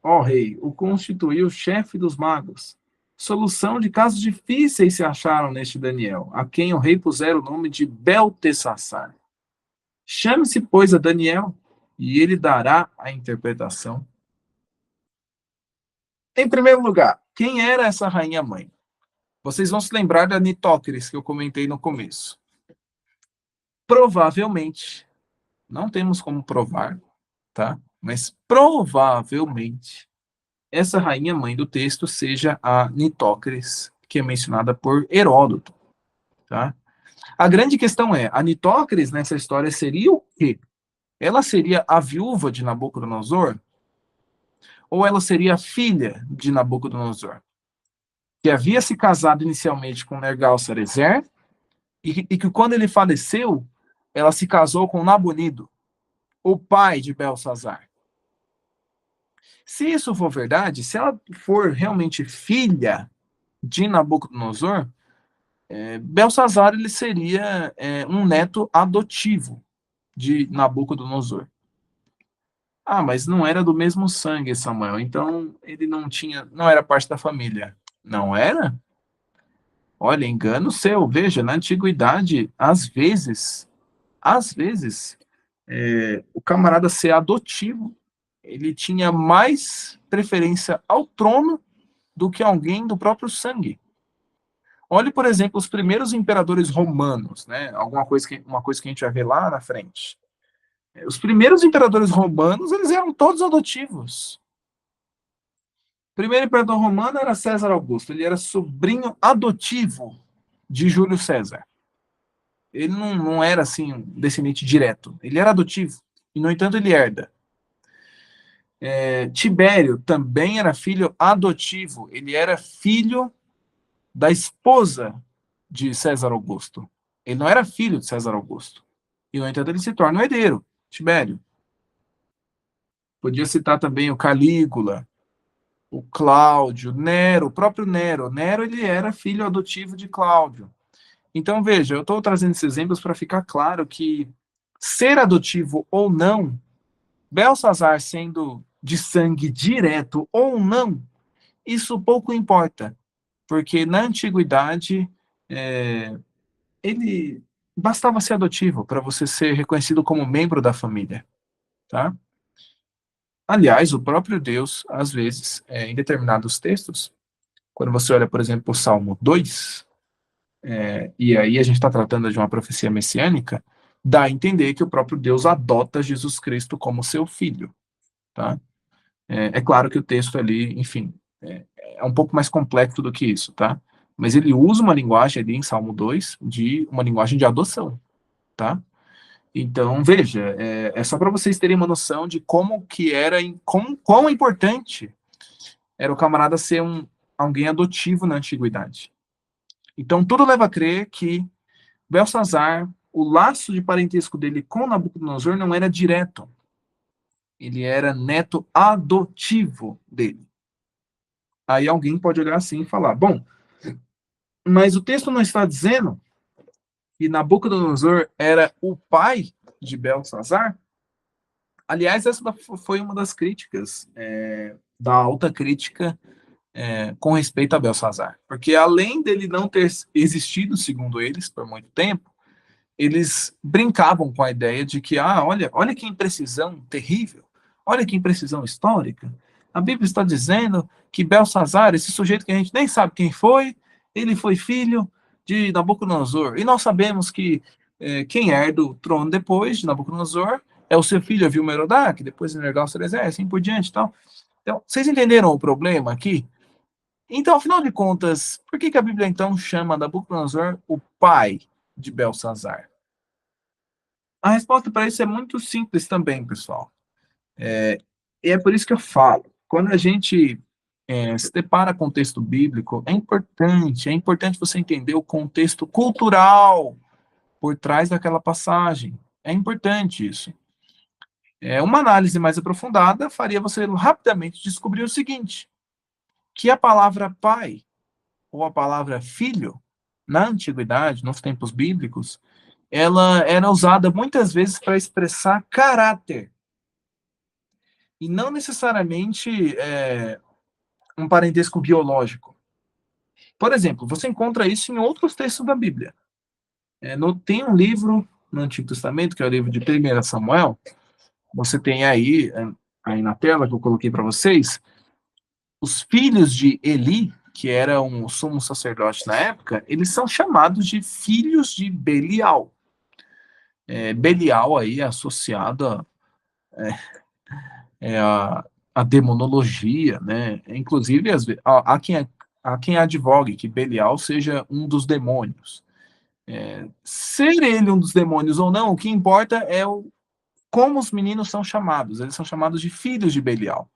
ó rei, o constituiu chefe dos magos. Solução de casos difíceis se acharam neste Daniel, a quem o rei pusera o nome de Beltesassar. Chame-se, pois, a Daniel, e ele dará a interpretação. Em primeiro lugar, quem era essa rainha mãe? Vocês vão se lembrar da Nitócris, que eu comentei no começo. Provavelmente, não temos como provar, tá? Mas provavelmente essa rainha mãe do texto seja a Nitócris, que é mencionada por Heródoto, tá? A grande questão é, a Nitócris nessa história seria o quê? Ela seria a viúva de Nabucodonosor? Ou ela seria a filha de Nabucodonosor? Que havia se casado inicialmente com Nergal-Sarezer e que quando ele faleceu, ela se casou com Nabonido, o pai de Belsazar. Se isso for verdade, se ela for realmente filha de Nabucodonosor, Belsazar ele seria um neto adotivo de Nabucodonosor. Ah, mas não era do mesmo sangue, Samuel. Então ele não era parte da família. Não era? Olha, engano seu. Veja, na antiguidade, às vezes, o camarada ser adotivo, ele tinha mais preferência ao trono do que alguém do próprio sangue. Olhe, por exemplo, os primeiros imperadores romanos, né? Uma coisa que a gente vai ver lá na frente. Os primeiros imperadores romanos, eles eram todos adotivos. O primeiro imperador romano era César Augusto, ele era sobrinho adotivo de Júlio César. Ele não era, assim, um descendente direto, ele era adotivo, e, no entanto, ele herda. Tibério também era filho adotivo, ele era filho da esposa de César Augusto. Ele não era filho de César Augusto. E, no entanto, ele se torna um herdeiro, Tibério. Podia citar também o Calígula, o Cláudio, Nero, o próprio Nero. Nero, ele era filho adotivo de Cláudio. Então, veja, eu estou trazendo esses exemplos para ficar claro que ser adotivo ou não, Belsazar sendo de sangue direto ou não, isso pouco importa, porque na antiguidade ele bastava ser adotivo para você ser reconhecido como membro da família, tá? Aliás, o próprio Deus, às vezes, em determinados textos, quando você olha, por exemplo, o Salmo 2, e aí a gente está tratando de uma profecia messiânica, dá a entender que o próprio Deus adota Jesus Cristo como seu filho, tá? É claro que o texto ali, enfim, é um pouco mais complexo do que isso, tá? Mas ele usa uma linguagem ali em Salmo 2, de uma linguagem de adoção, tá? Então, veja, só para vocês terem uma noção de como que era, quão importante era o camarada ser alguém adotivo na antiguidade. Então, tudo leva a crer que Belsazar, o laço de parentesco dele com Nabucodonosor não era direto. Ele era neto adotivo dele. Aí alguém pode olhar assim e falar, bom, mas o texto não está dizendo que Nabucodonosor era o pai de Belsazar? Aliás, essa foi uma das críticas, da alta crítica com respeito a Belsazar. Porque além dele não ter existido, segundo eles, por muito tempo, eles brincavam com a ideia de que, olha que imprecisão terrível, olha que imprecisão histórica. A Bíblia está dizendo que Belsazar, esse sujeito que a gente nem sabe quem foi, ele foi filho de Nabucodonosor. E nós sabemos que quem herda o trono depois de Nabucodonosor é o seu filho Avilmerodac, depois Nergal-Sarezer, assim por diante e tal. Então, vocês entenderam o problema aqui? Então, afinal de contas, por que a Bíblia então chama Nabucodonosor o pai de Belsazar? A resposta para isso é muito simples também, pessoal. E é por isso que eu falo. Quando a gente se depara com o texto bíblico, é importante você entender o contexto cultural por trás daquela passagem. É importante isso. Uma análise mais aprofundada faria você rapidamente descobrir o seguinte, que a palavra pai ou a palavra filho, na antiguidade, nos tempos bíblicos, ela era usada muitas vezes para expressar caráter, e não necessariamente um parentesco biológico. Por exemplo, você encontra isso em outros textos da Bíblia. Tem um livro no Antigo Testamento, que é o livro de 1 Samuel, você tem aí na tela que eu coloquei para vocês, os filhos de Eli, que era um sumo sacerdote na época, eles são chamados de filhos de Belial. Belial aí é associado a demonologia, né? Inclusive, há quem advogue que Belial seja um dos demônios. Ser ele um dos demônios ou não, o que importa é como os meninos são chamados. Eles são chamados de filhos de Belial.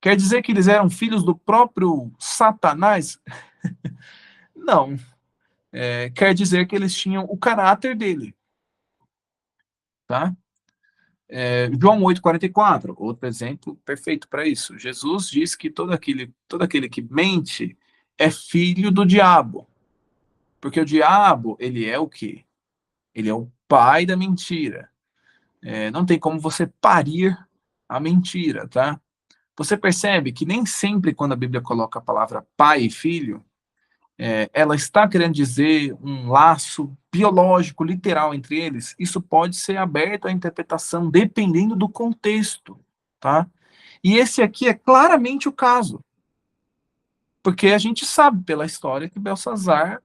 Quer dizer que eles eram filhos do próprio Satanás? Não. Quer dizer que eles tinham o caráter dele. Tá? João 8,44, outro exemplo perfeito para isso. Jesus diz que todo aquele que mente é filho do diabo. Porque o diabo, ele é o quê? Ele é o pai da mentira. Não tem como você parir a mentira, tá? Você percebe que nem sempre quando a Bíblia coloca a palavra pai e filho, ela está querendo dizer um laço biológico, literal entre eles. Isso pode ser aberto à interpretação dependendo do contexto, tá? E esse aqui é claramente o caso. Porque a gente sabe pela história que Belsazar,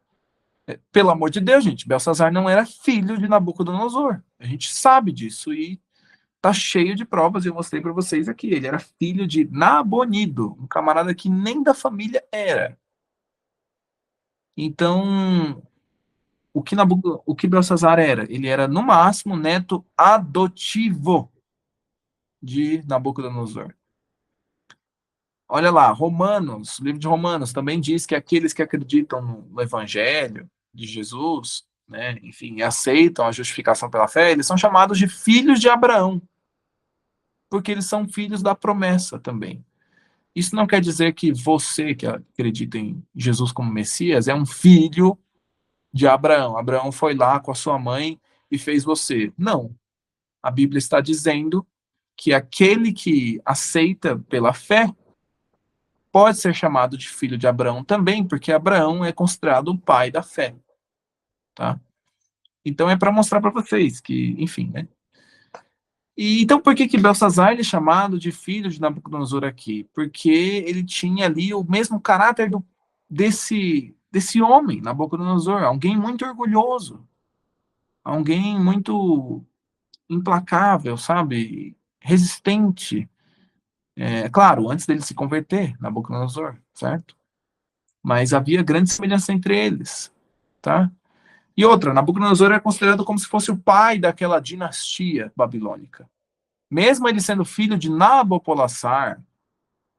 pelo amor de Deus, gente, Belsazar não era filho de Nabucodonosor. A gente sabe disso e tá cheio de provas, e eu mostrei para vocês aqui. Ele era filho de Nabonido, um camarada que nem da família era. Então, o que Belsazar era? Ele era, no máximo, neto adotivo de Nabucodonosor. Olha lá, Romanos, o livro de Romanos também diz que aqueles que acreditam no Evangelho de Jesus, né, enfim, aceitam a justificação pela fé, eles são chamados de filhos de Abraão, porque eles são filhos da promessa também. Isso não quer dizer que você que acredita em Jesus como Messias é um filho de Abraão. Abraão foi lá com a sua mãe e fez você. Não. A Bíblia está dizendo que aquele que aceita pela fé pode ser chamado de filho de Abraão também, porque Abraão é considerado o pai da fé, tá? Então é para mostrar para vocês que, enfim, né? E então por que Belsazar ele é chamado de filho de Nabucodonosor aqui? Porque ele tinha ali o mesmo caráter desse homem, Nabucodonosor, alguém muito orgulhoso, alguém muito implacável, sabe? Resistente. É claro, antes dele se converter, Nabucodonosor, certo? Mas havia grande semelhança entre eles, tá? E outra, Nabucodonosor é considerado como se fosse o pai daquela dinastia babilônica. Mesmo ele sendo filho de Nabopolassar,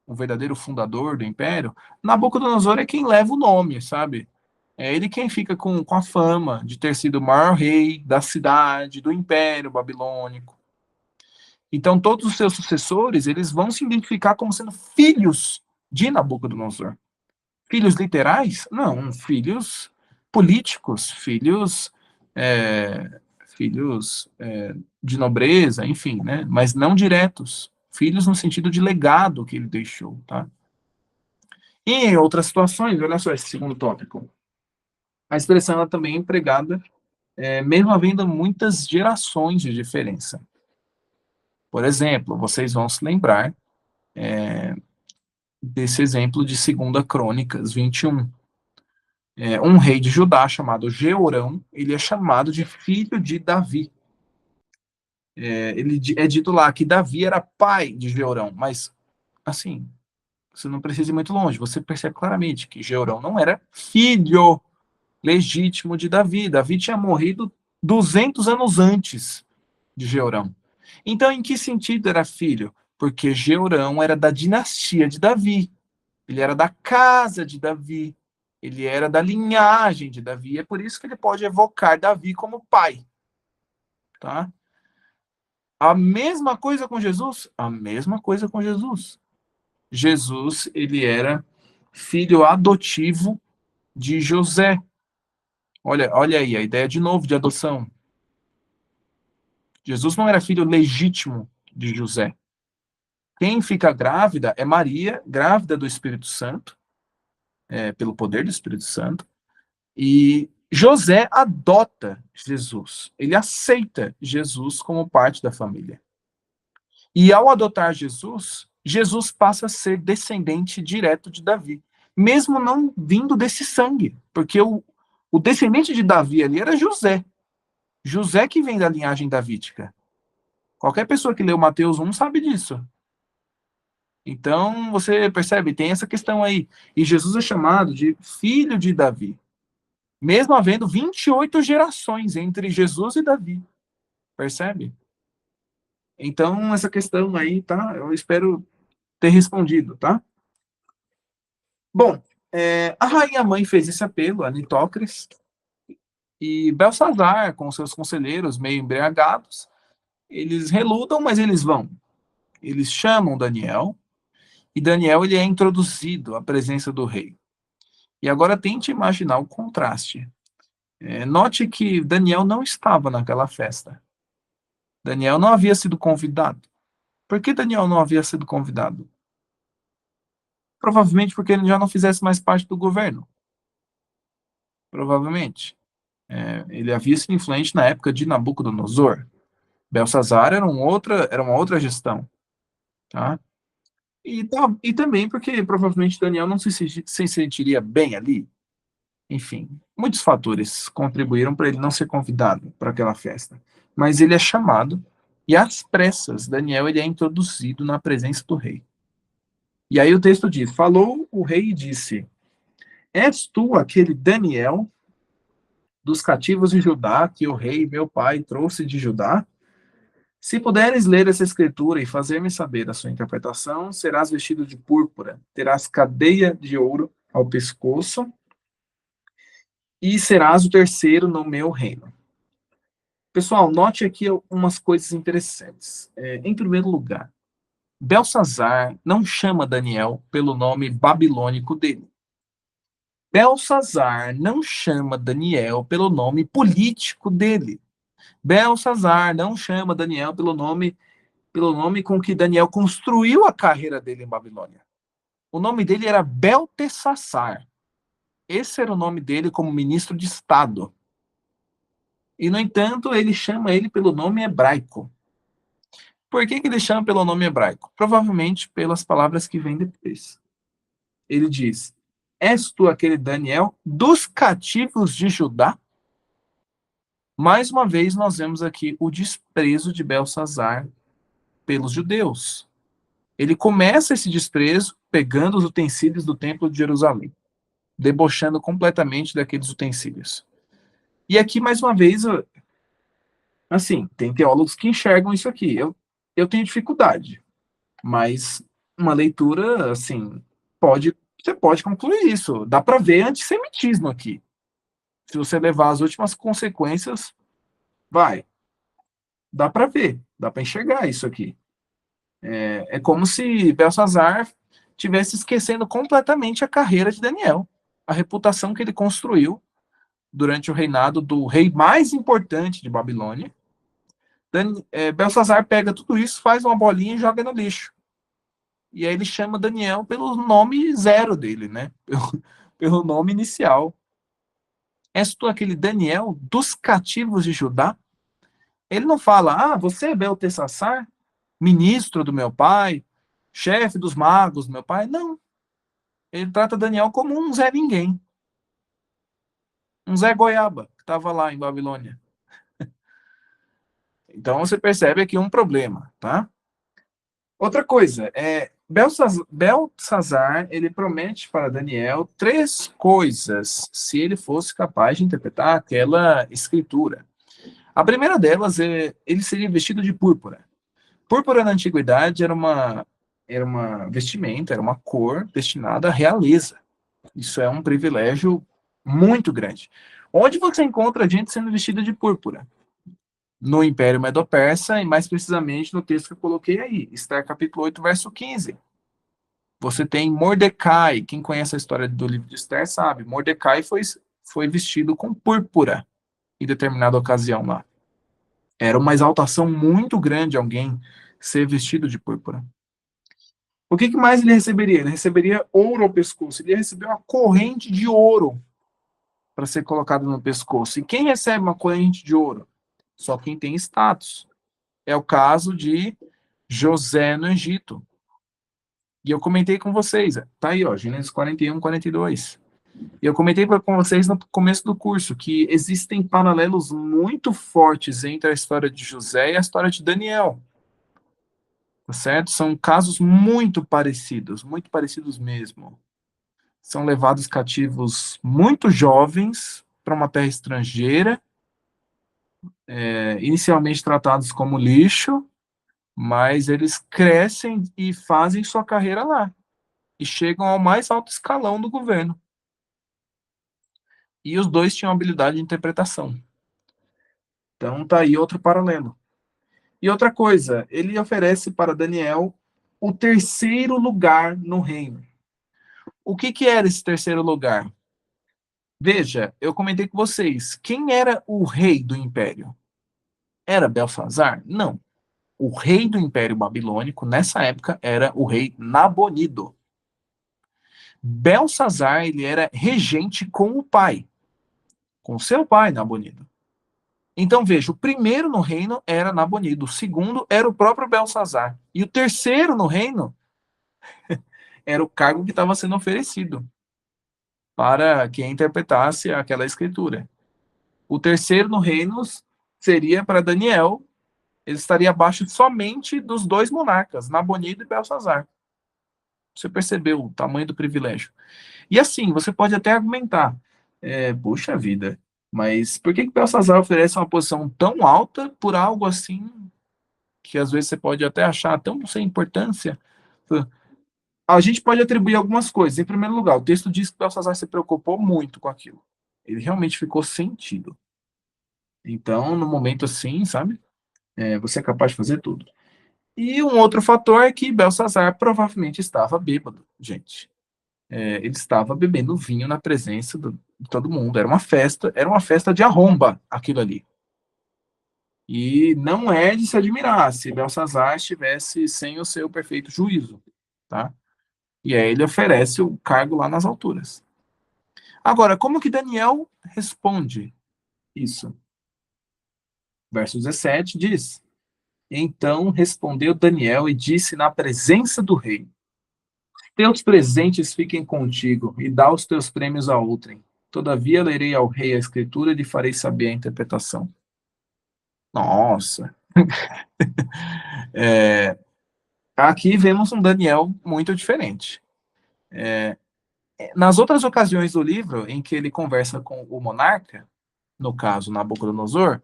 o verdadeiro fundador do império, Nabucodonosor é quem leva o nome, sabe? É ele quem fica com a fama de ter sido o maior rei da cidade, do império babilônico. Então, todos os seus sucessores, eles vão se identificar como sendo filhos de Nabucodonosor. Filhos literais? Não, filhos políticos, é, filhos de nobreza, enfim, né? Mas não diretos. Filhos no sentido de legado que ele deixou, tá? E em outras situações, olha só esse segundo tópico. A expressão ela também é empregada, mesmo havendo muitas gerações de diferença. Por exemplo, vocês vão se lembrar desse exemplo de 2 Crônicas 21. Um rei de Judá chamado Jeorão, ele é chamado de filho de Davi. Ele é dito lá que Davi era pai de Jeorão, mas, assim, você não precisa ir muito longe, você percebe claramente que Jeorão não era filho legítimo de Davi. Davi tinha morrido 200 anos antes de Jeorão. Então, em que sentido era filho? Porque Jeorão era da dinastia de Davi. Ele era da casa de Davi. Ele era da linhagem de Davi. É por isso que ele pode evocar Davi como pai. Tá? A mesma coisa com Jesus? A mesma coisa com Jesus. Jesus, ele era filho adotivo de José. Olha aí, a ideia de novo de adoção. Jesus não era filho legítimo de José. Quem fica grávida é Maria, grávida do Espírito Santo, pelo poder do Espírito Santo, e José adota Jesus. Ele aceita Jesus como parte da família. E ao adotar Jesus, Jesus passa a ser descendente direto de Davi, mesmo não vindo desse sangue, porque o descendente de Davi ali era José. José que vem da linhagem davídica. Qualquer pessoa que leu Mateus 1 sabe disso. Então, você percebe, tem essa questão aí. E Jesus é chamado de filho de Davi, mesmo havendo 28 gerações entre Jesus e Davi. Percebe? Então, essa questão aí, tá? Eu espero ter respondido, tá? Bom, a rainha mãe fez esse apelo a Nitocris, e Belsazar, com seus conselheiros meio embriagados, eles reludam, mas eles vão. Eles chamam Daniel, e Daniel ele é introduzido à presença do rei. E agora tente imaginar o contraste. Note que Daniel não estava naquela festa. Daniel não havia sido convidado. Por que Daniel não havia sido convidado? Provavelmente porque ele já não fizesse mais parte do governo. Provavelmente. Ele havia sido influente na época de Nabucodonosor. Belsazar era uma outra gestão. Tá? E também porque provavelmente Daniel não se sentiria bem ali. Enfim, muitos fatores contribuíram para ele não ser convidado para aquela festa. Mas ele é chamado e às pressas, Daniel ele é introduzido na presença do rei. E aí o texto diz: falou o rei e disse: És tu aquele Daniel dos cativos de Judá que o rei meu pai trouxe de Judá? Se puderes ler essa escritura e fazer-me saber a sua interpretação, serás vestido de púrpura, terás cadeia de ouro ao pescoço e serás o terceiro no meu reino. Pessoal, note aqui umas coisas interessantes. Em primeiro lugar, Belsazar não chama Daniel pelo nome babilônico dele. Belsazar não chama Daniel pelo nome político dele. Belsazar não chama Daniel pelo nome com que Daniel construiu a carreira dele em Babilônia. O nome dele era Belteshazzar. Esse era o nome dele como ministro de Estado. E, no entanto, ele chama ele pelo nome hebraico. Por que ele chama pelo nome hebraico? Provavelmente pelas palavras que vêm depois. Ele diz: És tu aquele Daniel dos cativos de Judá? Mais uma vez, nós vemos aqui o desprezo de Belsazar pelos judeus. Ele começa esse desprezo pegando os utensílios do templo de Jerusalém, debochando completamente daqueles utensílios. E aqui, mais uma vez, assim, tem teólogos que enxergam isso aqui. Eu tenho dificuldade, mas uma leitura, assim, você pode concluir isso. Dá para ver antissemitismo aqui. Se você levar as últimas consequências, dá para ver, dá para enxergar isso aqui. É como se Belsazar tivesse esquecendo completamente a carreira de Daniel, a reputação que ele construiu durante o reinado do rei mais importante de Babilônia. Belsazar pega tudo isso, faz uma bolinha e joga no lixo. E aí ele chama Daniel pelo nome zero dele, né? Pelo nome inicial. És tu aquele Daniel dos cativos de Judá? Ele não fala, você é Belteshazzar, ministro do meu pai, chefe dos magos do meu pai. Não. Ele trata Daniel como um Zé Ninguém. Um Zé Goiaba, que estava lá em Babilônia. Então você percebe aqui um problema, tá? Outra coisa, Belsazar, ele promete para Daniel três coisas, se ele fosse capaz de interpretar aquela escritura. A primeira delas é, ele seria vestido de púrpura. Púrpura na antiguidade era uma vestimenta, era uma cor destinada à realeza. Isso é um privilégio muito grande. Onde você encontra gente sendo vestida de púrpura? No Império Medo-Persa, e mais precisamente no texto que eu coloquei aí, Esther capítulo 8, verso 15. Você tem Mordecai, quem conhece a história do livro de Esther sabe, Mordecai foi vestido com púrpura em determinada ocasião lá. Era uma exaltação muito grande alguém ser vestido de púrpura. O que mais ele receberia? Ele receberia ouro ao pescoço, ele ia receber uma corrente de ouro para ser colocado no pescoço. E quem recebe uma corrente de ouro? Só quem tem status. É o caso de José no Egito. E eu comentei com vocês, tá aí, ó, Gênesis 41, 42. E eu comentei com vocês no começo do curso que existem paralelos muito fortes entre a história de José e a história de Daniel. Tá certo? São casos muito parecidos mesmo. São levados cativos muito jovens para uma terra estrangeira, inicialmente tratados como lixo, mas eles crescem e fazem sua carreira lá e chegam ao mais alto escalão do governo. E os dois tinham habilidade de interpretação. Então tá aí outro paralelo. E outra coisa, ele oferece para Daniel o terceiro lugar no reino. O que era esse terceiro lugar? Veja, eu comentei com vocês, quem era o rei do império? Era Belsazar? Não. O rei do Império Babilônico, nessa época, era o rei Nabonido. Belsazar, ele era regente com o pai, com seu pai, Nabonido. Então, veja, o primeiro no reino era Nabonido, o segundo era o próprio Belsazar, e o terceiro no reino Era o cargo que estava sendo oferecido para quem interpretasse aquela escritura. O terceiro no reino seria para Daniel, ele estaria abaixo somente dos dois monarcas, Nabonido e Belsazar. Você percebeu o tamanho do privilégio. E assim, você pode até argumentar, puxa vida, mas por que que Belsazar oferece uma posição tão alta por algo assim que às vezes você pode até achar tão sem importância? A gente pode atribuir algumas coisas. Em primeiro lugar, o texto diz que Belsazar se preocupou muito com aquilo. Ele realmente ficou sentido. Então, no momento assim, sabe? Você é capaz de fazer tudo. E um outro fator é que Belsazar provavelmente estava bêbado, gente. Ele estava bebendo vinho na presença de todo mundo. Era uma festa de arromba, aquilo ali. E não é de se admirar se Belsazar estivesse sem o seu perfeito juízo, tá? E aí ele oferece o cargo lá nas alturas. Agora, como que Daniel responde isso? Verso 17 diz: Então respondeu Daniel e disse na presença do rei: Teus presentes fiquem contigo, e dá os teus prêmios a outrem. Todavia lerei ao rei a escritura e lhe farei saber a interpretação. Nossa! É, aqui vemos um Daniel muito diferente. Nas outras ocasiões do livro, em que ele conversa com o monarca, no caso Nabucodonosor,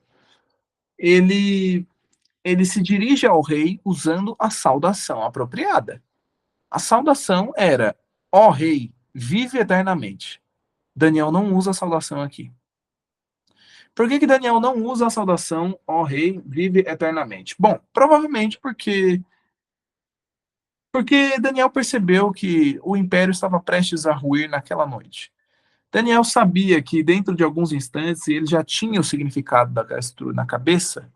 ele, ele se dirige ao rei usando a saudação apropriada. A saudação era: Ó rei, vive eternamente. Daniel não usa a saudação aqui. Por que que Daniel não usa a saudação, ó rei, vive eternamente? Bom, provavelmente porque Daniel percebeu que o império estava prestes a ruir naquela noite. Daniel sabia que dentro de alguns instantes ele já tinha o significado da escritura na cabeça.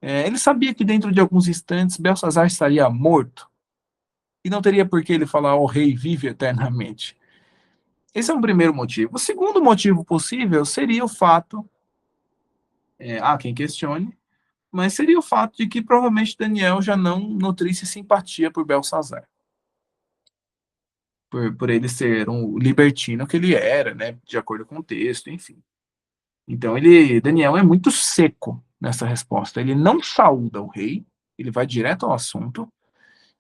Ele sabia que dentro de alguns instantes Belsazar estaria morto e não teria por que ele falar, ó rei, vive eternamente. Esse é um primeiro motivo. O segundo motivo possível seria o fato, há quem questione, mas seria o fato de que provavelmente Daniel já não nutrisse simpatia por Belsazar, por ele ser um libertino que ele era, né, de acordo com o texto, enfim. Então Daniel é muito seco nessa resposta. Ele não saúda o rei, ele vai direto ao assunto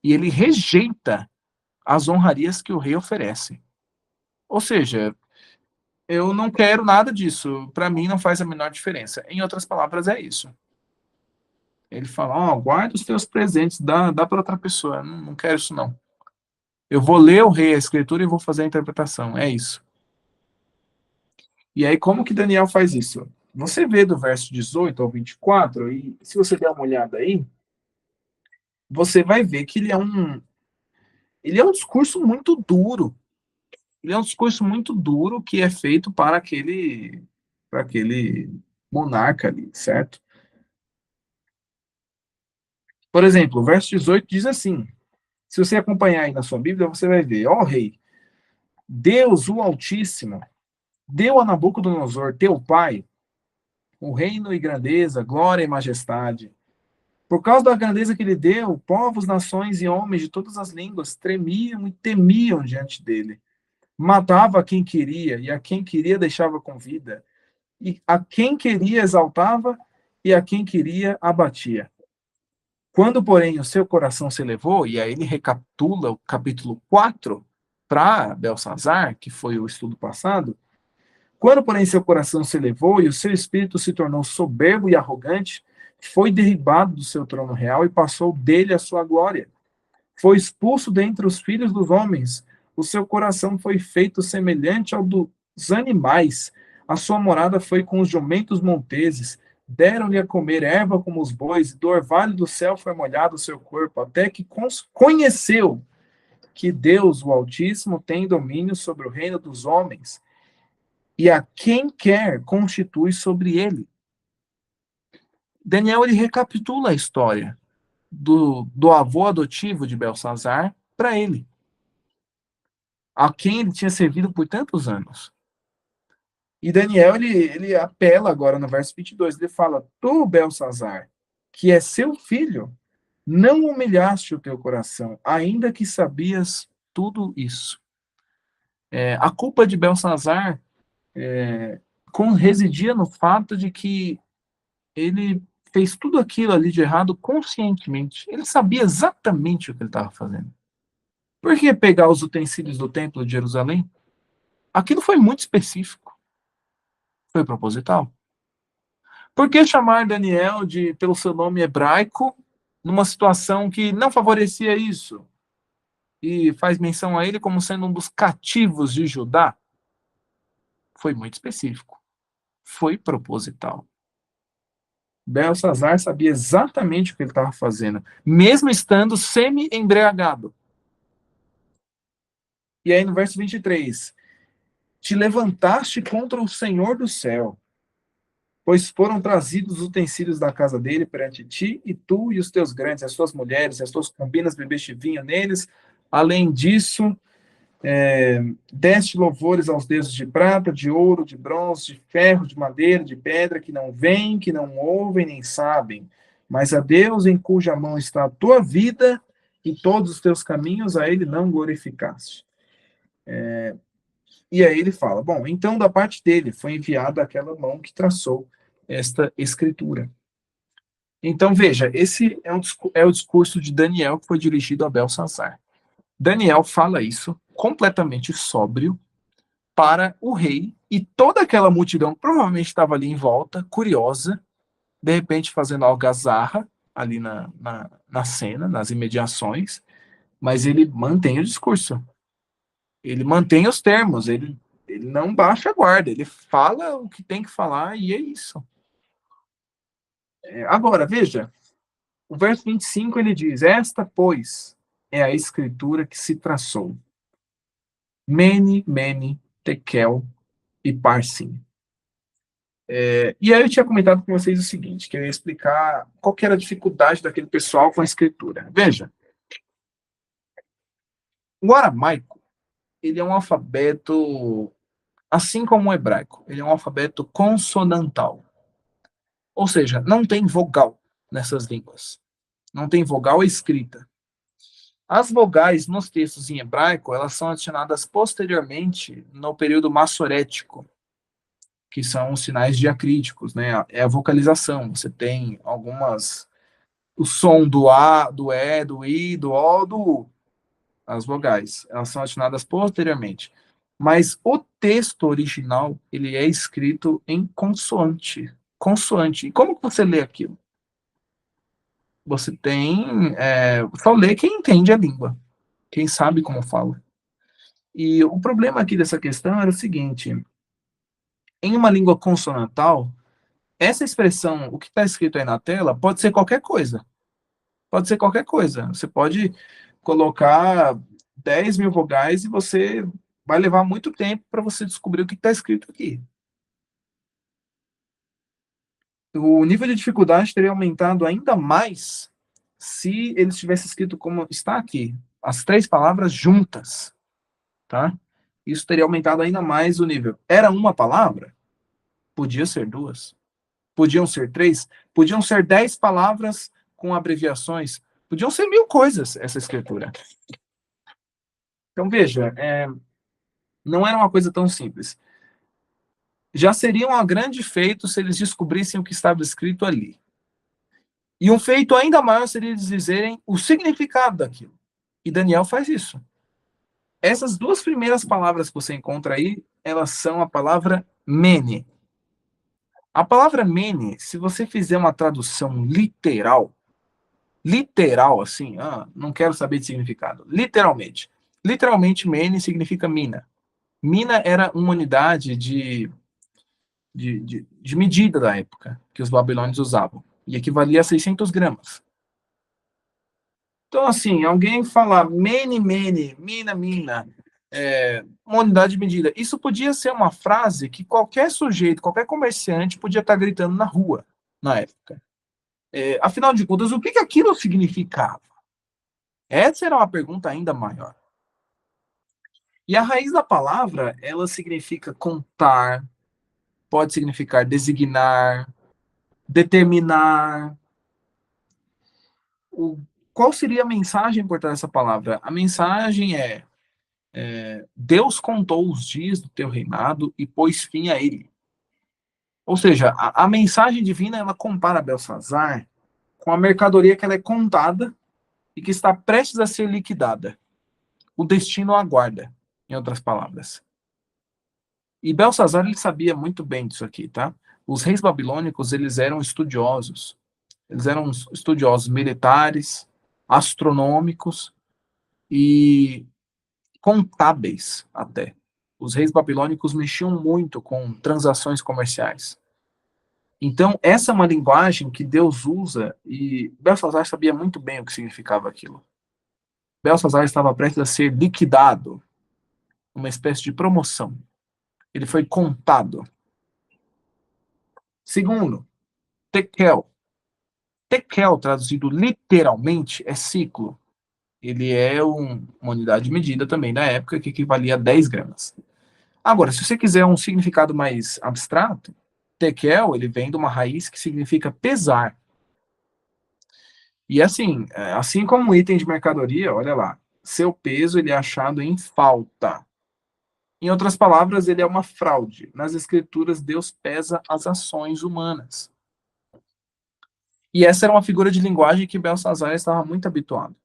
e ele rejeita as honrarias que o rei oferece. Ou seja, eu não quero nada disso. Para mim não faz a menor diferença. Em outras palavras, é isso. Ele fala, ó, guarda os teus presentes, dá para outra pessoa. Não quero isso, não. Eu vou ler o rei, a escritura, e vou fazer a interpretação. É isso. E aí, como que Daniel faz isso? Você vê do verso 18 ao 24, e se você der uma olhada aí, você vai ver que ele é um discurso muito duro. Ele é um discurso muito duro que é feito para aquele monarca ali, certo? Por exemplo, o verso 18 diz assim: se você acompanhar aí na sua Bíblia, você vai ver, ó rei, Deus, o Altíssimo, deu a Nabucodonosor, teu pai, o reino e grandeza, glória e majestade. Por causa da grandeza que ele deu, povos, nações e homens de todas as línguas tremiam e temiam diante dele. Matava a quem queria e a quem queria deixava com vida. E a quem queria exaltava e a quem queria abatia. Quando, porém, o seu coração se elevou, e aí ele recapitula o capítulo 4 para Belsazar, que foi o estudo passado, quando, porém, seu coração se elevou e o seu espírito se tornou soberbo e arrogante, foi derribado do seu trono real e passou dele a sua glória. Foi expulso dentre os filhos dos homens. O seu coração foi feito semelhante ao dos animais. A sua morada foi com os jumentos monteses. Deram-lhe a comer erva como os bois. Do orvalho do céu foi molhado o seu corpo, até que conheceu que Deus, o Altíssimo, tem domínio sobre o reino dos homens e a quem quer constitui sobre ele. Daniel ele recapitula a história do avô adotivo de Belsazar para ele, a quem ele tinha servido por tantos anos. E Daniel ele apela agora no verso 22, ele fala: Tu, Belsazar, que é seu filho, não humilhaste o teu coração, ainda que sabias tudo isso. A culpa de Belsazar residia no fato de que ele fez tudo aquilo ali de errado conscientemente. Ele sabia exatamente o que ele estava fazendo. Por que pegar os utensílios do templo de Jerusalém? Aquilo foi muito específico. Foi proposital. Por que chamar Daniel pelo seu nome hebraico numa situação que não favorecia isso? E faz menção a ele como sendo um dos cativos de Judá? Foi muito específico. Foi proposital. Belsazar sabia exatamente o que ele estava fazendo, mesmo estando semi-embriagado. E aí no verso 23, te levantaste contra o Senhor do céu, pois foram trazidos os utensílios da casa dele perante ti, e tu e os teus grandes, as tuas mulheres, as tuas concubinas bebeste vinho neles. Além disso, deste louvores aos deuses de prata, de ouro, de bronze, de ferro, de madeira, de pedra, que não veem, que não ouvem, nem sabem. Mas a Deus em cuja mão está a tua vida e todos os teus caminhos, a ele não glorificaste. E aí ele fala, bom, então da parte dele foi enviada aquela mão que traçou esta escritura. Então veja, esse é o discurso de Daniel que foi dirigido a Belsazar. Daniel fala isso completamente sóbrio para o rei e toda aquela multidão que provavelmente estava ali em volta, curiosa, de repente fazendo algazarra ali na cena, nas imediações, mas ele mantém o discurso. Ele mantém os termos, ele não baixa a guarda, ele fala o que tem que falar e é isso. Agora, veja, o verso 25 ele diz: esta, pois, é a escritura que se traçou. Mene, mene, tekel e parsim. E aí eu tinha comentado com vocês o seguinte, que eu ia explicar qual que era a dificuldade daquele pessoal com a escritura. Veja, o aramaico, ele é um alfabeto, assim como o hebraico, ele é um alfabeto consonantal. Ou seja, não tem vogal nessas línguas. Não tem vogal escrita. As vogais nos textos em hebraico, elas são adicionadas posteriormente no período massorético, que são os sinais diacríticos, né? É a vocalização. Você tem o som do A, do E, do I, do O, do U. As vogais, elas são adicionadas posteriormente. Mas o texto original, ele é escrito em consoante. Consoante. E como que você lê aquilo? Você tem. Só lê quem entende a língua, quem sabe como fala. E o problema aqui dessa questão era o seguinte: em uma língua consonantal, essa expressão, o que está escrito aí na tela, pode ser qualquer coisa. Pode ser qualquer coisa. Você pode colocar 10 mil vogais e você vai levar muito tempo para você descobrir o que está escrito aqui. O nível de dificuldade teria aumentado ainda mais se ele tivesse escrito como está aqui, as três palavras juntas, tá? Isso teria aumentado ainda mais o nível. Era uma palavra? Podia ser duas. Podiam ser três? Podiam ser 10 palavras com abreviações. Podiam ser mil coisas essa escritura. Então, veja, não era uma coisa tão simples. Já seria um grande feito se eles descobrissem o que estava escrito ali. E um feito ainda maior seria eles dizerem o significado daquilo. E Daniel faz isso. Essas duas primeiras palavras que você encontra aí, elas são a palavra mene. A palavra mene, se você fizer uma tradução literal assim, não quero saber de significado, literalmente mene significa mina. Mina era uma unidade de medida da época que os babilônios usavam, e equivalia a 600 gramas. Então, assim, alguém falar mene, mene, mina, mina, uma unidade de medida, isso podia ser uma frase que qualquer sujeito, qualquer comerciante podia estar gritando na rua, na época. Afinal de contas, o que aquilo significava? Essa era uma pergunta ainda maior. E a raiz da palavra, ela significa contar, pode significar designar, determinar. qual seria a mensagem por trás dessa palavra? A mensagem Deus contou os dias do teu reinado e pôs fim a ele. Ou seja, a mensagem divina, ela compara Belsazar com a mercadoria que ela é contada e que está prestes a ser liquidada. O destino aguarda, em outras palavras. E Belsazar, ele sabia muito bem disso aqui, tá? Os reis babilônicos, eles eram estudiosos. Eles eram estudiosos militares, astronômicos e contábeis até. Os reis babilônicos mexiam muito com transações comerciais. Então, essa é uma linguagem que Deus usa e Belsazar sabia muito bem o que significava aquilo. Belsazar estava prestes a ser liquidado, uma espécie de promoção. Ele foi contado. Segundo, tekel. Tekel, traduzido literalmente, é ciclo. Ele é uma unidade de medida também da época que equivalia a 10 gramas. Agora, se você quiser um significado mais abstrato, tekel, ele vem de uma raiz que significa pesar. E assim como um item de mercadoria, olha lá, seu peso ele é achado em falta. Em outras palavras, ele é uma fraude. Nas escrituras, Deus pesa as ações humanas. E essa era uma figura de linguagem que Belsazar estava muito habituado.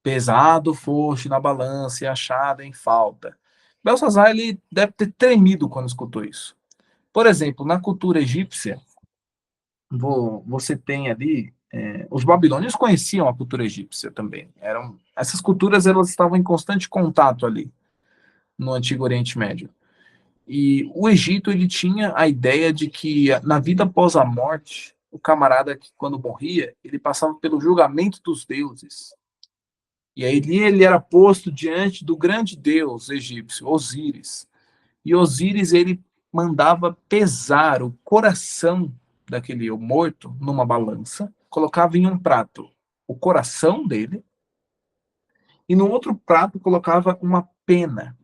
Pesado foste na balança e achado em falta. Belsazar ele deve ter tremido quando escutou isso. Por exemplo, na cultura egípcia, você tem ali os babilônios conheciam a cultura egípcia também. Essas culturas elas estavam em constante contato ali no Antigo Oriente Médio. E o Egito ele tinha a ideia de que na vida após a morte, o camarada que quando morria, ele passava pelo julgamento dos deuses. E aí ele era posto diante do grande deus egípcio, Osíris. E Osíris ele mandava pesar o coração daquele morto numa balança, colocava em um prato o coração dele e no outro prato colocava uma pena.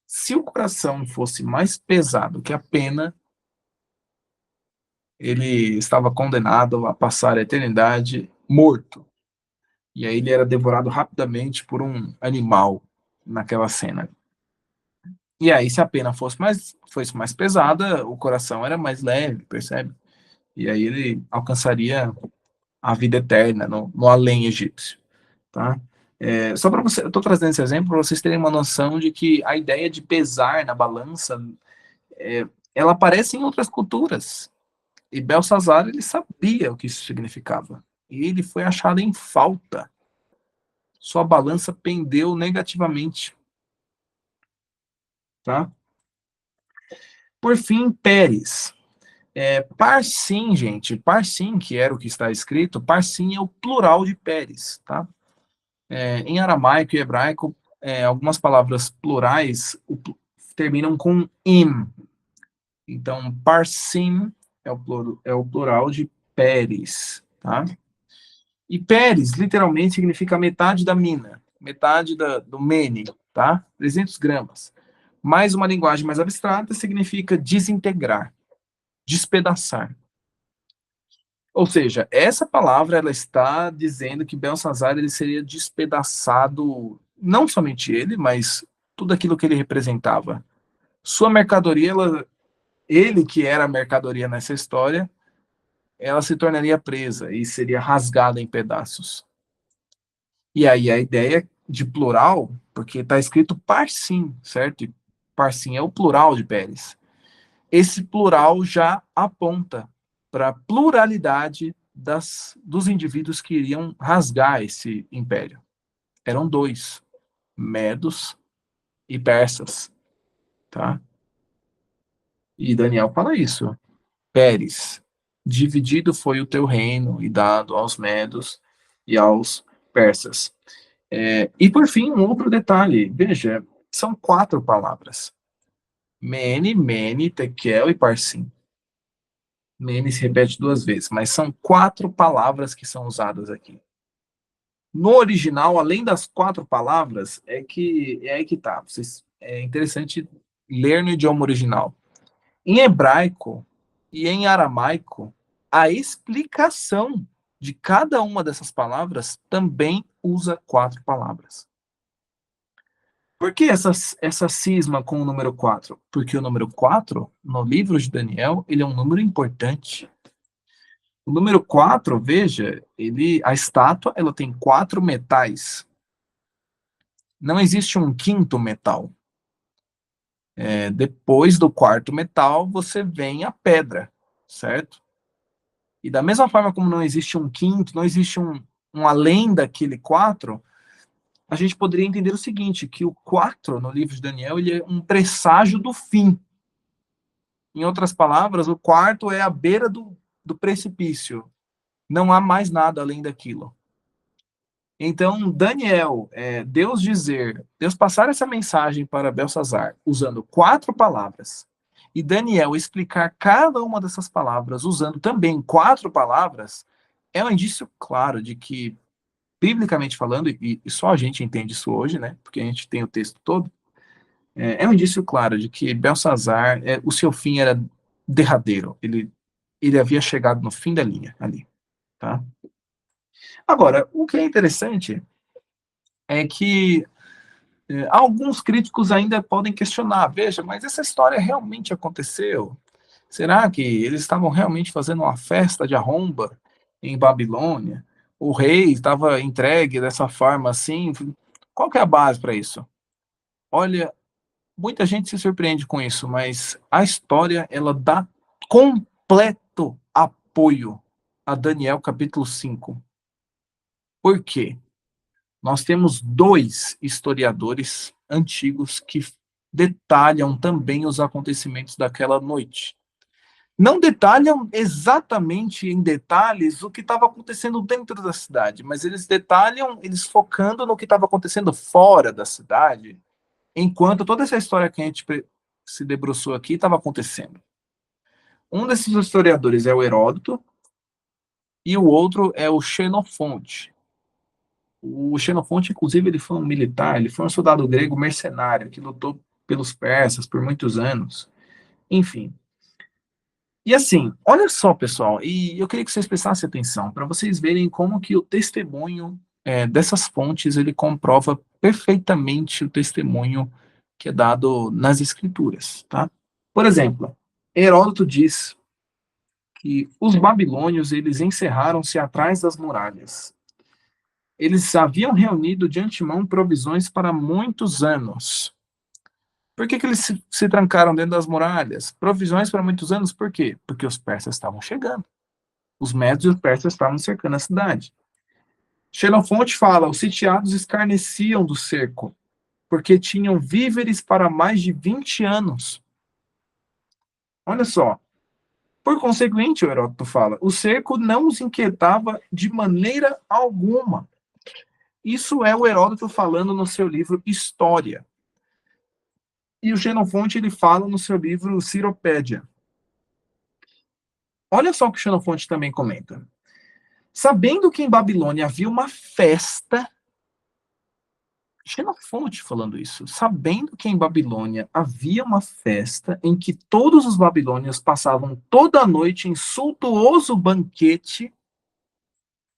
Se o coração fosse mais pesado que a pena, ele estava condenado a passar a eternidade morto. E aí ele era devorado rapidamente por um animal naquela cena. E aí, se a pena fosse mais pesada, o coração era mais leve, percebe? E aí ele alcançaria a vida eterna no além egípcio, tá? Só para você, eu estou trazendo esse exemplo para vocês terem uma noção de que a ideia de pesar na balança, ela aparece em outras culturas. E Belsazar, ele sabia o que isso significava. E ele foi achado em falta. Sua balança pendeu negativamente, tá? Por fim, Pérez. Parsim, gente, parsim, que era o que está escrito, parsim é o plural de Pérez, tá? Em aramaico e hebraico, algumas palavras plurais terminam com im. Então, parsim é o plural de Pérez, tá? E Pérez, literalmente, significa metade da mina, metade do mene, tá? 300 gramas. Mais uma linguagem mais abstrata significa desintegrar, despedaçar. Ou seja, essa palavra ela está dizendo que Belsazar ele seria despedaçado, não somente ele, mas tudo aquilo que ele representava. Sua mercadoria, ele que era a mercadoria nessa história, ela se tornaria presa e seria rasgada em pedaços. E aí a ideia de plural, porque está escrito parsim, certo? E parsim é o plural de Pérez. Esse plural já aponta para a pluralidade dos indivíduos que iriam rasgar esse império. Eram dois, medos e persas, tá? E Daniel fala isso. Pérez, dividido foi o teu reino e dado aos medos e aos persas. E por fim, um outro detalhe. Veja, são 4 palavras. Mene, mene, tekel e parsim. Mene se repete 2 vezes, mas são 4 palavras que são usadas aqui. No original, além das 4 palavras, é aí que tá. É interessante ler no idioma original. Em hebraico e em aramaico, a explicação de cada uma dessas palavras também usa 4 palavras. Por que essa cisma com o número 4? Porque o número 4, no livro de Daniel, ele é um número importante. O número 4, veja, a estátua ela tem 4 metais. Não existe um quinto metal. Depois do quarto metal, você vem a pedra, certo? E da mesma forma como não existe um quinto, não existe um além daquele 4, a gente poderia entender o seguinte, que o 4 no livro de Daniel, ele é um presságio do fim. Em outras palavras, o quarto é a beira do precipício. Não há mais nada além daquilo. Então, Daniel, Deus passar essa mensagem para Belsazar, usando 4 palavras, e Daniel explicar cada uma dessas palavras, usando também 4 palavras, é um indício claro de que, biblicamente falando, e só a gente entende isso hoje, né, porque a gente tem o texto todo, é um indício claro de que Belsazar, o seu fim era derradeiro, ele havia chegado no fim da linha ali, tá? Agora, o que é interessante é que alguns críticos ainda podem questionar, veja, mas essa história realmente aconteceu? Será que eles estavam realmente fazendo uma festa de arromba em Babilônia? O rei estava entregue dessa forma assim? Qual que é a base para isso? Olha, muita gente se surpreende com isso, mas a história ela dá completo apoio a Daniel capítulo 5. Por quê? Nós temos 2 historiadores antigos que detalham também os acontecimentos daquela noite. Não detalham exatamente em detalhes o que estava acontecendo dentro da cidade, mas eles detalham, eles focando no que estava acontecendo fora da cidade, enquanto toda essa história que a gente se debruçou aqui estava acontecendo. Um desses historiadores é o Heródoto e o outro é o Xenofonte. O Xenofonte, inclusive, ele foi um militar, ele foi um soldado grego mercenário que lutou pelos persas por muitos anos. Enfim. E assim, olha só, pessoal, e eu queria que vocês prestassem atenção para vocês verem como que o testemunho dessas fontes ele comprova perfeitamente o testemunho que é dado nas escrituras, tá? Por exemplo, Heródoto diz que os babilônios eles encerraram-se atrás das muralhas. Eles haviam reunido de antemão provisões para muitos anos. Por que eles se trancaram dentro das muralhas? Provisões para muitos anos, por quê? Porque os persas estavam chegando. Os médios e os persas estavam cercando a cidade. Xenofonte fala, os sitiados escarneciam do cerco, porque tinham víveres para mais de 20 anos. Olha só. Por conseguinte, o Heródoto fala, o cerco não os inquietava de maneira alguma. Isso é o Heródoto falando no seu livro História. E o Xenofonte ele fala no seu livro Ciropédia. Olha só o que o Xenofonte também comenta. Sabendo que em Babilônia havia uma festa, Xenofonte falando isso, sabendo que em Babilônia havia uma festa em que todos os babilônios passavam toda a noite em suntuoso banquete,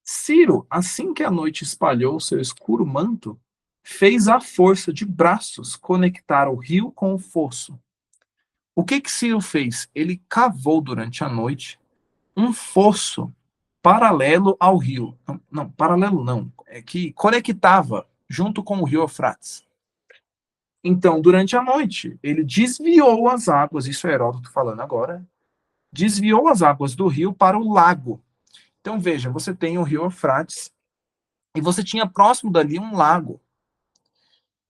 Ciro, assim que a noite espalhou seu escuro manto, fez à força de braços conectar o rio com o fosso. O que Ciro fez? Ele cavou durante a noite um fosso paralelo ao rio. Não, não, paralelo não. É que conectava junto com o rio Eufrates. Então, durante a noite, ele desviou as águas, isso é Heródoto falando agora, desviou as águas do rio para o lago. Então, veja, você tem o rio Eufrates e você tinha próximo dali um lago.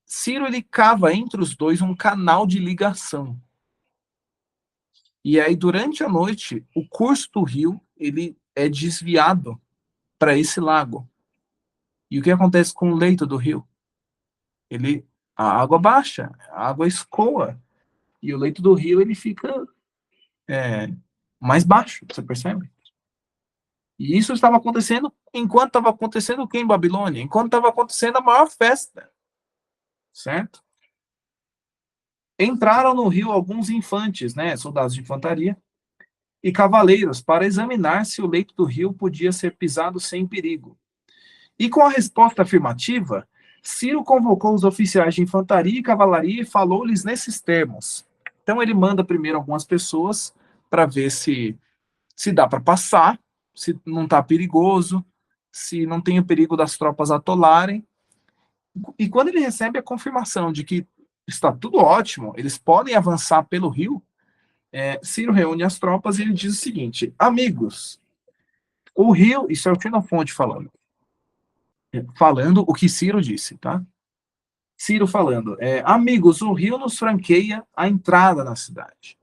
Ciro ele cava entre os dois um canal de ligação. E aí, durante a noite, o curso do rio ele é desviado para esse lago. E o que acontece com o leito do rio? A água baixa, a água escoa. E o leito do rio ele fica é, mais baixo, você percebe? E isso estava acontecendo enquanto estava acontecendo o que em Babilônia? Enquanto estava acontecendo a maior festa, certo? Entraram no rio alguns infantes, né, soldados de infantaria, e cavaleiros para examinar se o leito do rio podia ser pisado sem perigo. E com a resposta afirmativa, Ciro convocou os oficiais de infantaria e cavalaria e falou-lhes nesses termos. Então ele manda primeiro algumas pessoas para ver se dá para passar, se não está perigoso, se não tem o perigo das tropas atolarem. E quando ele recebe a confirmação de que está tudo ótimo, eles podem avançar pelo rio, Ciro reúne as tropas e ele diz o seguinte: amigos, o rio, isso é o Xenofonte falando o que Ciro disse, tá? Ciro falando, amigos, o rio nos franqueia a entrada na cidade.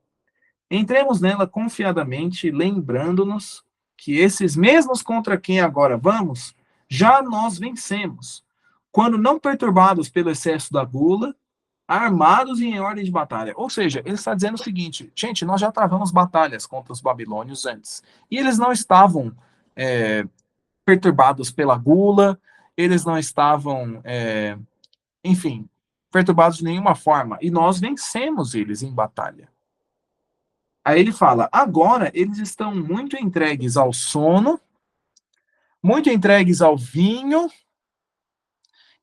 Entremos nela confiadamente, lembrando-nos que esses mesmos contra quem agora vamos, já nós vencemos, quando não perturbados pelo excesso da gula, armados e em ordem de batalha. Ou seja, ele está dizendo o seguinte, gente, nós já travamos batalhas contra os babilônios antes, e eles não estavam perturbados pela gula, eles não estavam, enfim, perturbados de nenhuma forma, e nós vencemos eles em batalha. Aí ele fala, agora eles estão muito entregues ao sono, muito entregues ao vinho,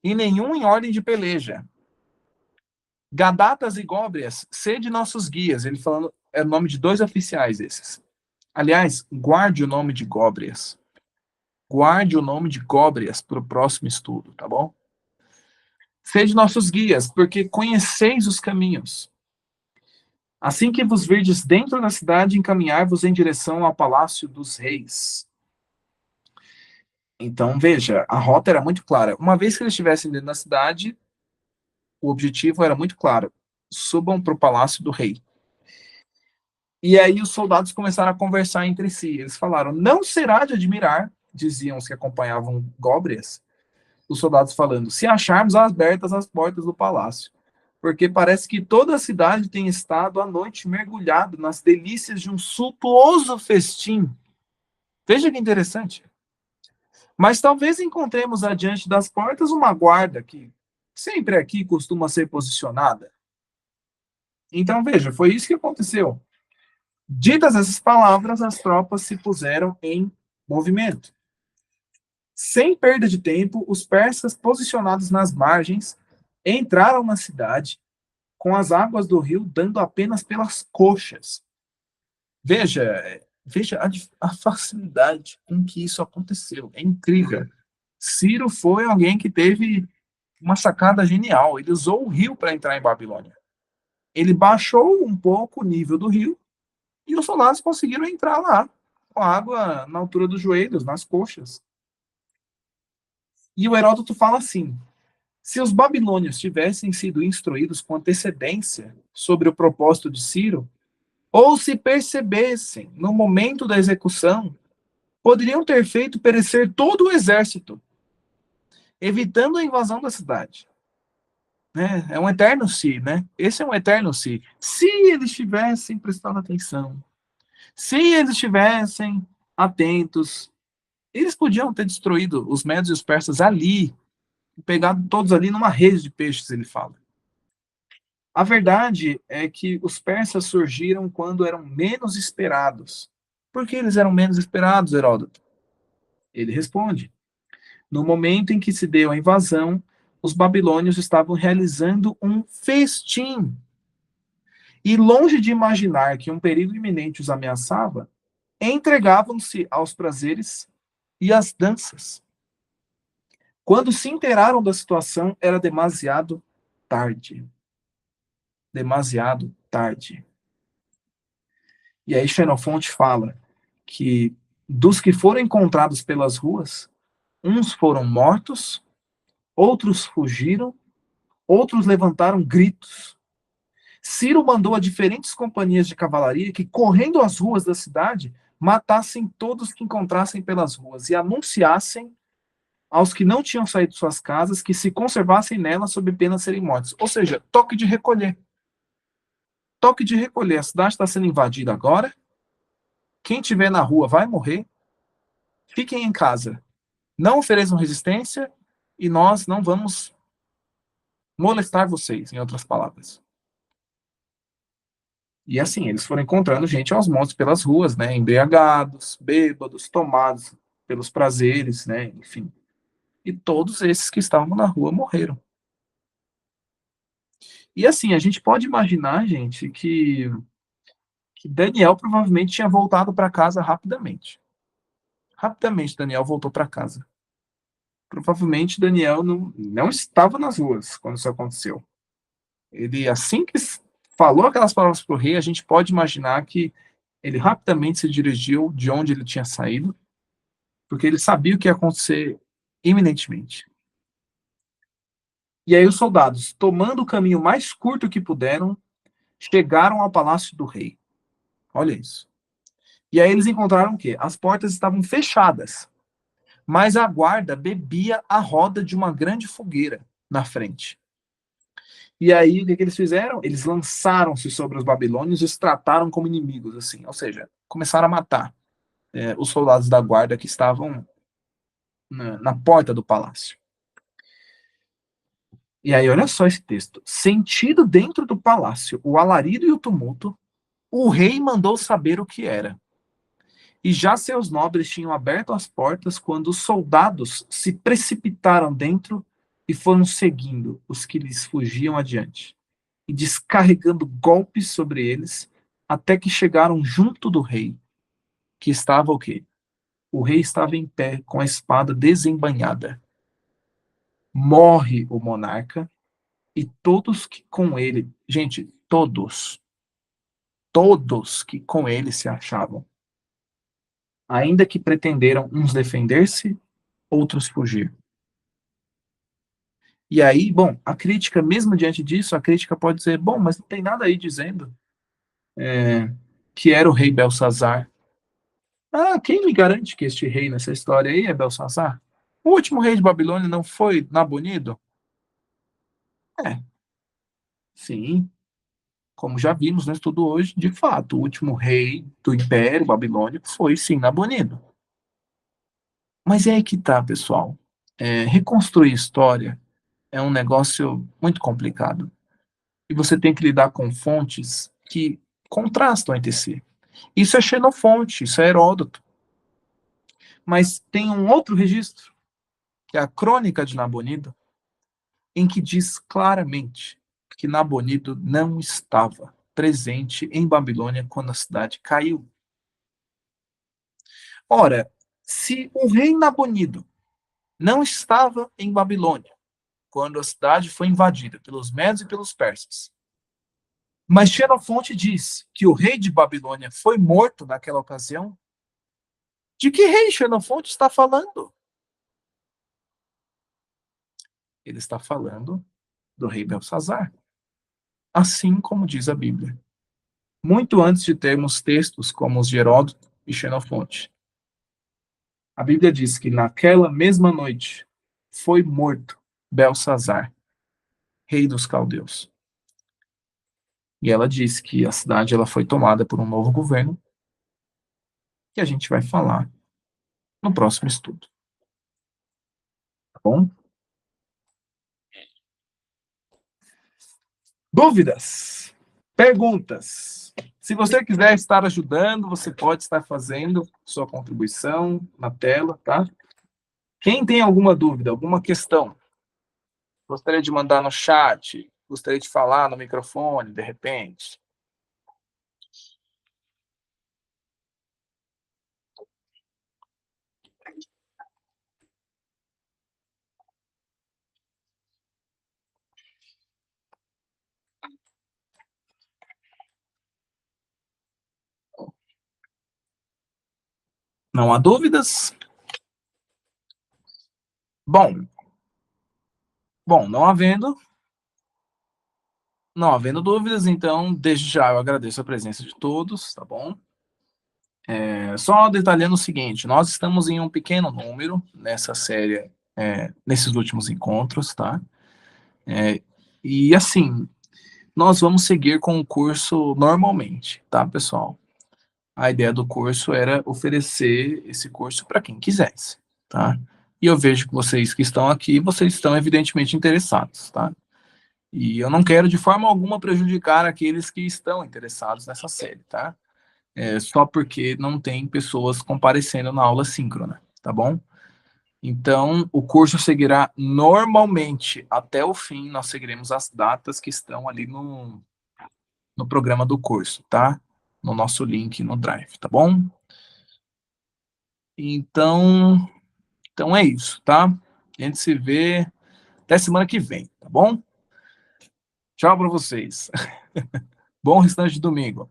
e nenhum em ordem de peleja. Gadatas e Góbrias, sede nossos guias. Ele falando, é o nome de 2 oficiais esses. Aliás, guarde o nome de Góbrias. Guarde o nome de Góbrias para o próximo estudo, tá bom? Sede nossos guias, porque conheceis os caminhos. Assim que vos virdes dentro da cidade, encaminhar-vos em direção ao palácio dos reis. Então, veja, a rota era muito clara. Uma vez que eles estivessem dentro da cidade, o objetivo era muito claro. Subam para o palácio do rei. E aí os soldados começaram a conversar entre si. Eles falaram, não será de admirar, diziam os que acompanhavam Góbrias, os soldados falando, se acharmos abertas as portas do palácio. Porque parece que toda a cidade tem estado à noite mergulhado nas delícias de um suntuoso festim. Veja que interessante. Mas talvez encontremos adiante das portas uma guarda que sempre aqui costuma ser posicionada. Então, veja, foi isso que aconteceu. Ditas essas palavras, as tropas se puseram em movimento. Sem perda de tempo, os persas, posicionados nas margens, entraram na cidade, com as águas do rio dando apenas pelas coxas. Veja a facilidade com que isso aconteceu. É incrível. Ciro foi alguém que teve uma sacada genial. Ele usou o rio para entrar em Babilônia. Ele baixou um pouco o nível do rio e os soldados conseguiram entrar lá, com a água na altura dos joelhos, nas coxas. E o Heródoto fala assim: se os babilônios tivessem sido instruídos com antecedência sobre o propósito de Ciro, ou se percebessem no momento da execução, poderiam ter feito perecer todo o exército, evitando a invasão da cidade. É um eterno se, né? Esse é um eterno se. Se eles tivessem prestado atenção, se eles estivessem atentos, eles podiam ter destruído os medos e os persas ali, pegado todos ali numa rede de peixes, ele fala. A verdade é que os persas surgiram quando eram menos esperados. Por que eles eram menos esperados, Heródoto? Ele responde: no momento em que se deu a invasão, os babilônios estavam realizando um festim. E longe de imaginar que um perigo iminente os ameaçava, entregavam-se aos prazeres e às danças. Quando se inteiraram da situação, era demasiado tarde. Demasiado tarde. E aí Xenofonte fala que dos que foram encontrados pelas ruas, uns foram mortos, outros fugiram, outros levantaram gritos. Ciro mandou a diferentes companhias de cavalaria que, correndo as ruas da cidade, matassem todos que encontrassem pelas ruas e anunciassem aos que não tinham saído de suas casas que se conservassem nelas sob pena de serem mortos. Ou seja, toque de recolher. Toque de recolher. A cidade está sendo invadida agora. Quem estiver na rua vai morrer. Fiquem em casa. Não ofereçam resistência e nós não vamos molestar vocês, em outras palavras. E assim, eles foram encontrando gente aos montes pelas ruas, né? Embriagados, bêbados, tomados pelos prazeres, né? Enfim. E todos esses que estavam na rua morreram. E assim, a gente pode imaginar, gente, que Daniel provavelmente tinha voltado para casa rapidamente. Rapidamente, Daniel voltou para casa. Provavelmente Daniel não estava nas ruas quando isso aconteceu. Ele, assim que falou aquelas palavras para o rei, a gente pode imaginar que ele rapidamente se dirigiu de onde ele tinha saído, porque ele sabia o que ia acontecer iminentemente. E aí os soldados, tomando o caminho mais curto que puderam, chegaram ao palácio do rei. Olha isso. E aí eles encontraram o quê? As portas estavam fechadas, mas a guarda bebia a roda de uma grande fogueira na frente. E aí, o que, que eles fizeram? Eles lançaram-se sobre os babilônios e os trataram como inimigos, assim, ou seja, começaram a matar os soldados da guarda que estavam na porta do palácio. E aí, olha só esse texto. Sentido dentro do palácio o alarido e o tumulto, o rei mandou saber o que era. E já seus nobres tinham aberto as portas quando os soldados se precipitaram dentro e foram seguindo os que lhes fugiam adiante, e descarregando golpes sobre eles, até que chegaram junto do rei, que estava o quê? O rei estava em pé, com a espada desembainhada. Morre o monarca, e todos que com ele, gente, todos que com ele se achavam, ainda que pretenderam uns defender-se, outros fugir. E aí, bom, a crítica, mesmo diante disso, a crítica pode dizer, bom, mas não tem nada aí dizendo que era o rei Belsazar. Ah, quem me garante que este rei nessa história aí é Belsazar? O último rei de Babilônia não foi Nabonido? É, sim, como já vimos no estudo hoje, de fato, o último rei do Império Babilônico foi, sim, Nabonido. Mas é aí que tá, pessoal. Reconstruir história é um negócio muito complicado. E você tem que lidar com fontes que contrastam entre si. Isso é Xenofonte, isso é Heródoto. Mas tem um outro registro, que é a Crônica de Nabonido, em que diz claramente que Nabonido não estava presente em Babilônia quando a cidade caiu. Ora, se o rei Nabonido não estava em Babilônia quando a cidade foi invadida pelos medos e pelos persas, mas Xenofonte diz que o rei de Babilônia foi morto naquela ocasião, de que rei Xenofonte está falando? Ele está falando do rei Belsazar, assim como diz a Bíblia. Muito antes de termos textos como os de Heródoto e Xenofonte. A Bíblia diz que naquela mesma noite foi morto Belsazar, rei dos caldeus. E ela diz que a cidade ela foi tomada por um novo governo, que a gente vai falar no próximo estudo. Tá bom? Dúvidas? Perguntas? Se você quiser estar ajudando, você pode estar fazendo sua contribuição na tela, tá? Quem tem alguma dúvida, alguma questão, gostaria de mandar no chat, gostaria de falar no microfone, de repente. Não há dúvidas? Bom, não havendo dúvidas, então, desde já eu agradeço a presença de todos, tá bom? Só detalhando o seguinte, nós estamos em um pequeno número nessa série, nesses últimos encontros, tá? E assim, nós vamos seguir com o curso normalmente, tá, pessoal? A ideia do curso era oferecer esse curso para quem quisesse, tá? E eu vejo que vocês que estão aqui, vocês estão evidentemente interessados, tá? E eu não quero de forma alguma prejudicar aqueles que estão interessados nessa série, tá? Só porque não tem pessoas comparecendo na aula síncrona, tá bom? Então, o curso seguirá normalmente até o fim, nós seguiremos as datas que estão ali no programa do curso, tá? No nosso link no Drive, tá bom? Então, então é isso, tá? A gente se vê até semana que vem, tá bom? Tchau para vocês. Bom restante de domingo.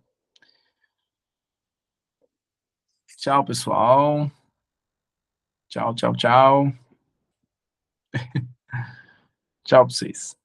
Tchau, pessoal. Tchau, tchau, tchau. Tchau para vocês.